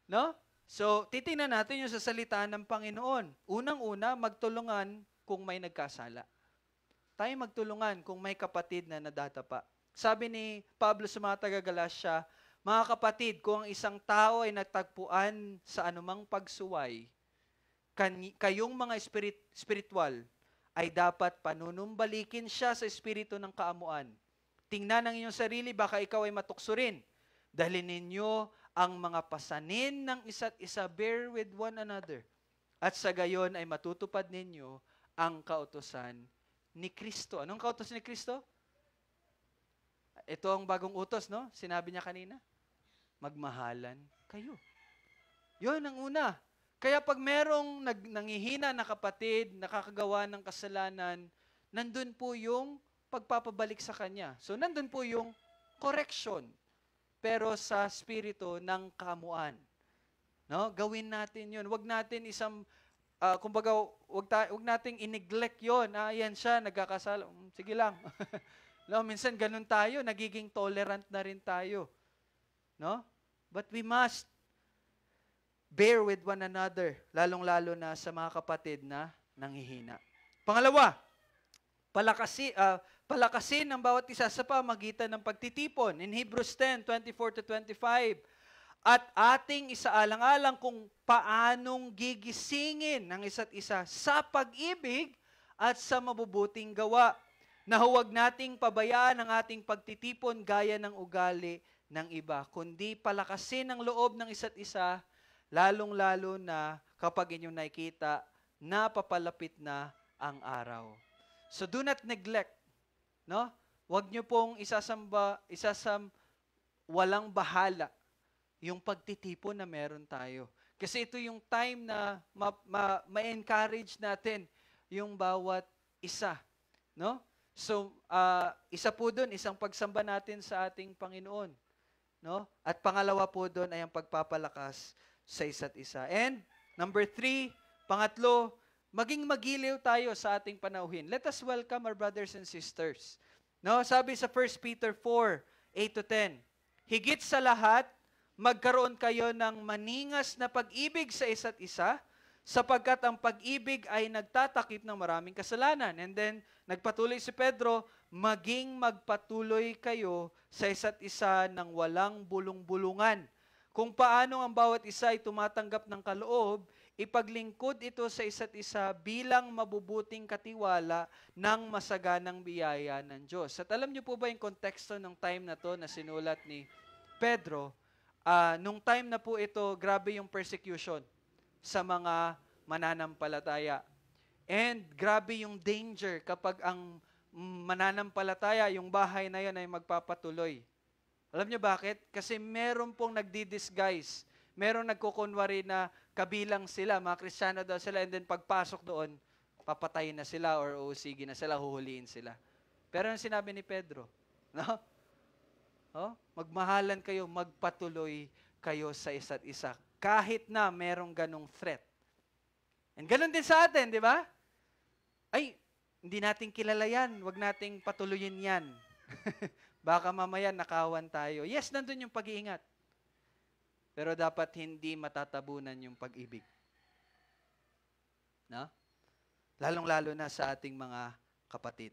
[SPEAKER 3] No? So, titingnan natin yung sa salita ng Panginoon. Unang-una, magtulungan kung may nagkasala. Tayo magtulungan kung may kapatid na nadadapa. Sabi ni Pablo sa mga taga-Galacia, mga kapatid, kung ang isang tao ay natagpuan sa anumang pagsuway, kayong mga spiritual ay dapat panunumbalikin siya sa espiritu ng kaamuan. Tingnan ang inyong sarili, baka ikaw ay matukso rin. Dalhin ninyo ang mga pasanin ng isa't isa, bear with one another. At sa gayon ay matutupad ninyo ang kautusan ni Kristo. Anong kautusan ni Kristo? Ito ang bagong utos, no? Sinabi niya kanina. Magmahalan kayo. Yun ang una. Kaya pag merong nangihina na kapatid, nakakagawa ng kasalanan, nandun po yung pagpapabalik sa kanya. So, nandun po yung correction. Pero sa spirito ng kamuan. No? Gawin natin yun. Huwag natin kumbaga, huwag nating i-neglect yun. Yan siya, nagkakasala. Sige lang. No, minsan ganun tayo, nagiging tolerant na rin tayo. No? But we must bear with one another, lalong-lalo na sa mga kapatid na nanghihina. Pangalawa, palakasin ang bawat isa sa pamagitan ng pagtitipon. In Hebrews 10:24-25, at ating isaalang-alang kung paanong gigisingin ng isa't isa sa pag-ibig at sa mabubuting gawa, na huwag nating pabayaan ang ating pagtitipon gaya ng ugali ng iba, kundi palakasin ang loob ng isa't isa, lalong-lalo na kapag inyong nakikita na papalapit na ang araw. So do not neglect, no? Huwag niyo pong walang bahala yung pagtitipon na meron tayo. Kasi ito yung time na ma-encourage natin yung bawat isa, no? So, isa po doon, isang pagsamba natin sa ating Panginoon, no? At pangalawa po doon ay ang pagpapalakas sa isa't isa. And number 3, pangatlo, maging magiliw tayo sa ating panauhin. Let us welcome our brothers and sisters. No, sabi sa 1 Peter 4:8-10, higit sa lahat, magkaroon kayo ng maningas na pag-ibig sa isa't isa, sapagkat ang pag-ibig ay nagtatakip ng maraming kasalanan. And then, nagpatuloy si Pedro, maging magpatuloy kayo sa isa't isa ng walang bulong-bulungan. Kung paano ang bawat isa ay tumatanggap ng kaloob, ipaglingkod ito sa isa't isa bilang mabubuting katiwala ng masaganang biyaya ng Diyos. At alam niyo po ba yung konteksto ng time na to na sinulat ni Pedro? Nung time na po ito, grabe yung persecution sa mga mananampalataya. And grabe yung danger kapag ang mananampalataya, yung bahay na yun ay magpapatuloy. Alam niyo bakit? Kasi meron pong nagdi-disguise. Meron nagkukunwari na kabilang sila, mga Kristiyano daw sila, and then pagpasok doon, papatayin na sila or uusigi na sila, huhuliin sila. Pero ang sinabi ni Pedro, no? Magmahalan kayo, magpatuloy kayo sa isa't isa. Kahit na merong ganong threat. And ganun din sa atin, di ba? Ay, hindi natin kilala yan. Huwag nating patuloyin yan. Baka mamaya nakawan tayo. Yes, nandun yung pag-iingat. Pero dapat hindi matatabunan yung pag-ibig. No? Lalong-lalo na sa ating mga kapatid.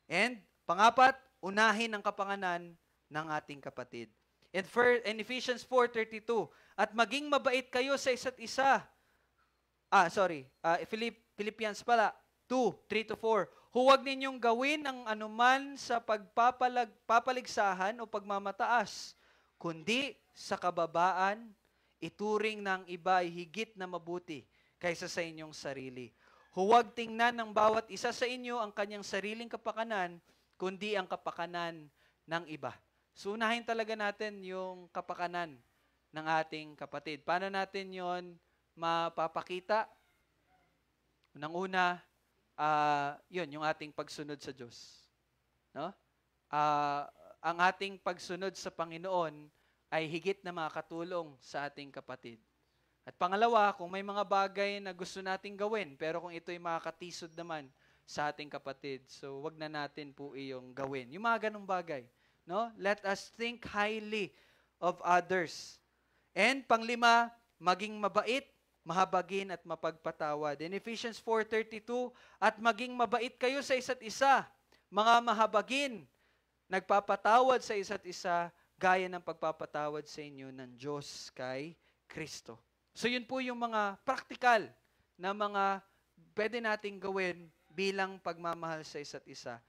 [SPEAKER 3] And, pangapat, unahin ang kapanganan ng ating kapatid. In Ephesians 4:32, at maging mabait kayo sa isa't isa. Philippians 2:3-4. Huwag ninyong gawin ang anuman sa papaligsahan o pagmamataas, kundi sa kababaan, ituring ng iba ay higit na mabuti kaysa sa inyong sarili. Huwag tingnan ng bawat isa sa inyo ang kanyang sariling kapakanan, kundi ang kapakanan ng iba. So, unahin talaga natin yung kapakanan ng ating kapatid. Paano natin yon mapapakita? Unang-una, yung ating pagsunod sa Diyos. No? Ang ating pagsunod sa Panginoon ay higit na makakatulong sa ating kapatid. At pangalawa, kung may mga bagay na gusto nating gawin, pero kung ito'y makakatisod naman sa ating kapatid, so wag na natin po iyong gawin. Yung mga ganong bagay. No? Let us think highly of others. And panglima, maging mabait mahabagin at mapagpatawad. In Ephesians 4:32, at maging mabait kayo sa isa't isa, mga mahabagin, nagpapatawad sa isa't isa, gaya ng pagpapatawad sa inyo ng Diyos kay Kristo. So yun po yung mga practical na mga pwede nating gawin bilang pagmamahal sa isa't isa.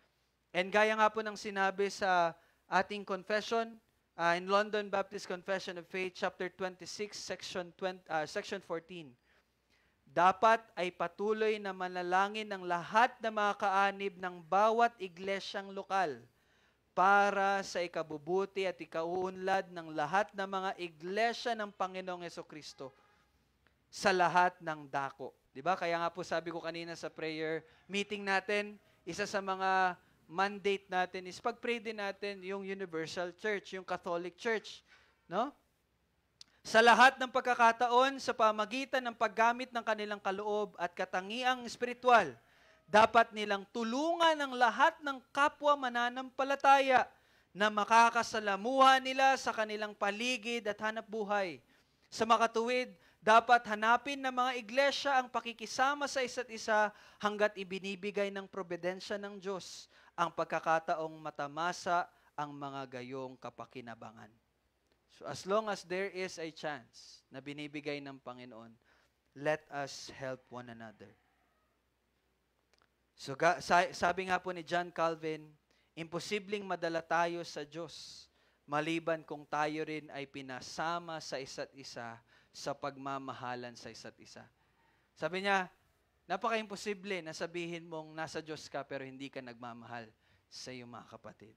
[SPEAKER 3] And gaya nga po ng sinabi sa ating confession, in London Baptist Confession of Faith, chapter 26, section 14, dapat ay patuloy na manalangin ng lahat na mga kaanib ng bawat iglesyang lokal para sa ikabubuti at ikauunlad ng lahat ng mga iglesia ng Panginoong Hesukristo sa lahat ng dako. Diba? Kaya nga po sabi ko kanina sa prayer meeting natin, isa sa mga mandate natin is pag-pray din natin yung Universal Church, yung Catholic Church. No? Sa lahat ng pagkakataon, sa pamagitan ng paggamit ng kanilang kaloob at katangiang espiritual, dapat nilang tulungan ang lahat ng kapwa mananampalataya na makakasalamuha nila sa kanilang paligid at hanap buhay. Sa makatuwid, dapat hanapin ng mga iglesia ang pakikisama sa isa't isa hanggat ibinibigay ng probidensya ng Diyos ang pagkakataong matamasa ang mga gayong kapakinabangan. So as long as there is a chance na binibigay ng Panginoon, let us help one another. So sabi nga po ni John Calvin, imposibleng madala tayo sa Diyos maliban kung tayo rin ay pinasama sa isa't isa sa pagmamahalan sa isa't isa. Sabi niya, napaka-imposible na sabihin mong nasa Diyos ka pero hindi ka nagmamahal sa iyong mga kapatid.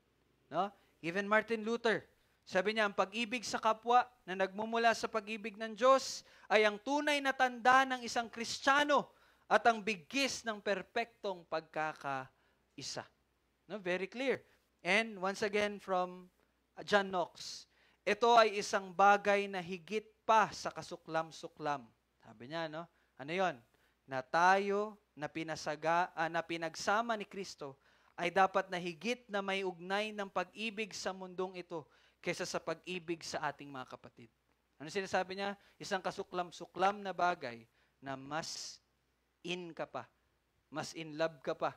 [SPEAKER 3] No? Even Martin Luther, sabi niya, ang pag-ibig sa kapwa na nagmumula sa pag-ibig ng Diyos ay ang tunay na tanda ng isang Kristiyano at ang bigkis ng perpektong pagkakaisa. No? Very clear. And once again from John Knox, ito ay isang bagay na higit pa sa kasuklam-suklam. Sabi niya, no? Ano yon? Na tayo na pinagsama ni Kristo ay dapat na higit na may ugnay ng pag-ibig sa mundong ito kaysa sa pag-ibig sa ating mga kapatid. Ano sinasabi niya? Isang kasuklam-suklam na bagay na mas in ka pa, mas in love ka pa,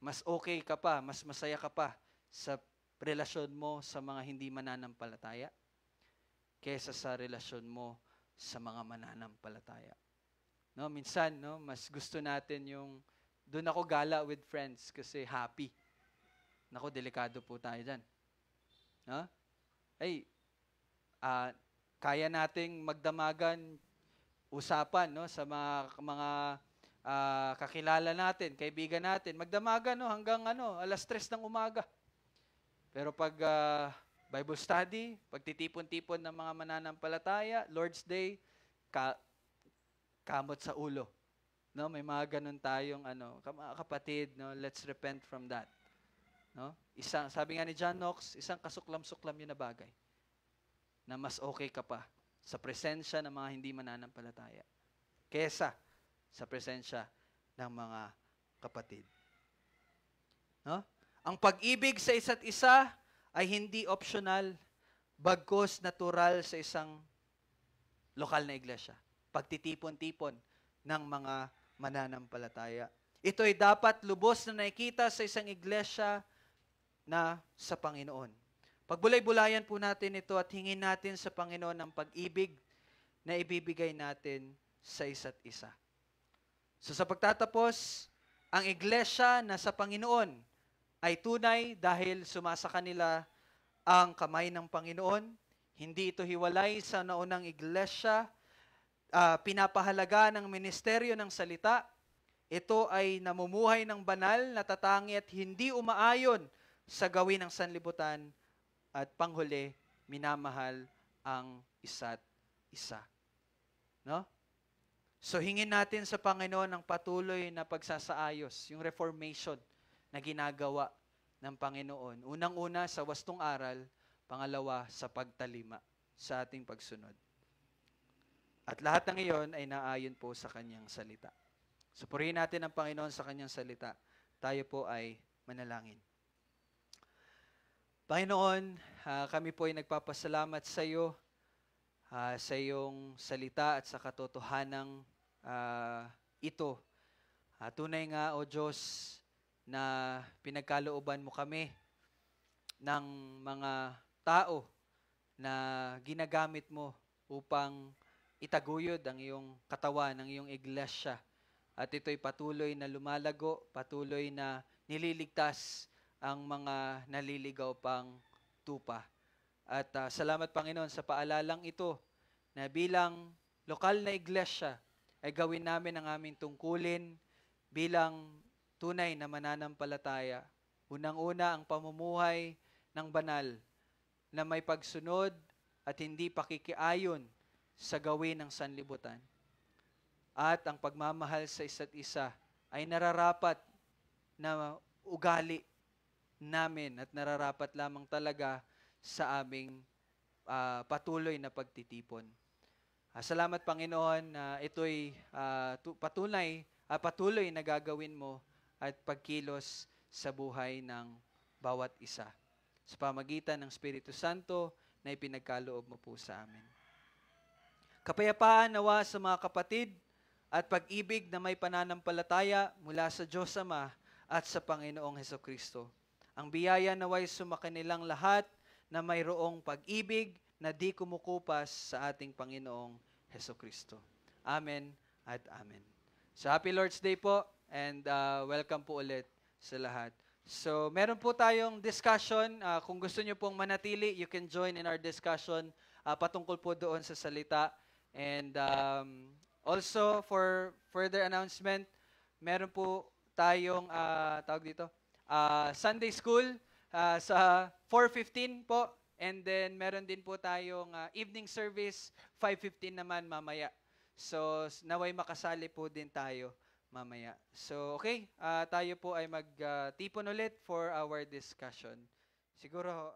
[SPEAKER 3] mas okay ka pa, mas masaya ka pa sa relasyon mo sa mga hindi mananampalataya kaysa sa relasyon mo sa mga mananampalataya. No, minsan, no, mas gusto natin yung doon ako gala with friends kasi happy. Nako, delikado po tayo diyan. No? Ay, kaya nating magdamagan usapan, no, sa mga kakilala natin, kaibigan natin. Magdamagan, no, hanggang 3:00 ng umaga. Pero pag Bible study, pagtitipon-tipon ng mga mananampalataya, Lord's Day, kamot sa ulo. No, may mga ganun tayong kapatid, no, let's repent from that. No? Sabi nga ni John Knox, isang kasuklam-suklam yun na bagay na mas okay ka pa sa presensya ng mga hindi mananampalataya kesa sa presensya ng mga kapatid. No? Ang pag-ibig sa isa't isa ay hindi optional, bagkus natural sa isang lokal na iglesia. Pagtitipon-tipon ng mga mananampalataya. Ito ay dapat lubos na nakikita sa isang iglesia na sa Panginoon. Pagbulay-bulayan po natin ito at hingin natin sa Panginoon ang pag-ibig na ibibigay natin sa isa't isa. So sa pagtatapos, ang iglesia na sa Panginoon ay tunay dahil sumasa kanila ang kamay ng Panginoon. Hindi ito hiwalay sa naunang iglesia. Pinapahalaga ng ministeryo ng salita. Ito ay namumuhay ng banal, natatangi at hindi umaayon sa gawin ng sanlibutan. At panghuli, minamahal ang isa't isa. No? So hingin natin sa Panginoon ang patuloy na pagsasaayos, yung reformation na ginagawa ng Panginoon. Unang-una sa wastong aral, pangalawa sa pagtalima sa ating pagsunod. At lahat ng iyon ay naayon po sa kanyang salita. So purihin natin ang Panginoon sa kanyang salita. Tayo po ay manalangin. Panginoon, kami po ay nagpapasalamat sa iyo sa iyong salita at sa katotohanang ito. Tunay nga, O Diyos, na pinagkalooban mo kami ng mga tao na ginagamit mo upang itaguyod ang iyong katawan, ang iyong iglesia. At ito'y patuloy na lumalago, patuloy na nililigtas ang mga naliligaw pang tupa. At salamat, Panginoon, sa paalalang ito na bilang lokal na iglesia ay gawin namin ang aming tungkulin bilang tunay na mananampalataya. Unang-una ang pamumuhay ng banal na may pagsunod at hindi pakikiayon sa gawin ng sanlibutan. At ang pagmamahal sa isa't isa ay nararapat na ugali namin at nararapat lamang talaga sa aming patuloy na pagtitipon. Salamat, Panginoon, na ito'y patuloy na gagawin mo at pagkilos sa buhay ng bawat isa. Sa pamagitan ng Espiritu Santo na ipinagkaloob mo po sa amin. Kapayapaan nawa sa mga kapatid at pag-ibig na may pananampalataya mula sa Diyos Ama at sa Panginoong Hesukristo. Ang biyaya nawa'y sumakanilang lahat na mayroong pag-ibig na di kumukupas sa ating Panginoong Hesukristo. Amen at amen. So happy Lord's Day po and welcome po ulit sa lahat. So meron po tayong discussion. Kung gusto nyo pong manatili, you can join in our discussion patungkol po doon sa salita. And also for further announcement, meron po tayong Sunday school sa 4:15 po. And then meron din po tayong evening service 5:15 naman mamaya. So naway makasali po din tayo mamaya. So okay, tayo po ay magtipon ulit for our discussion. Siguro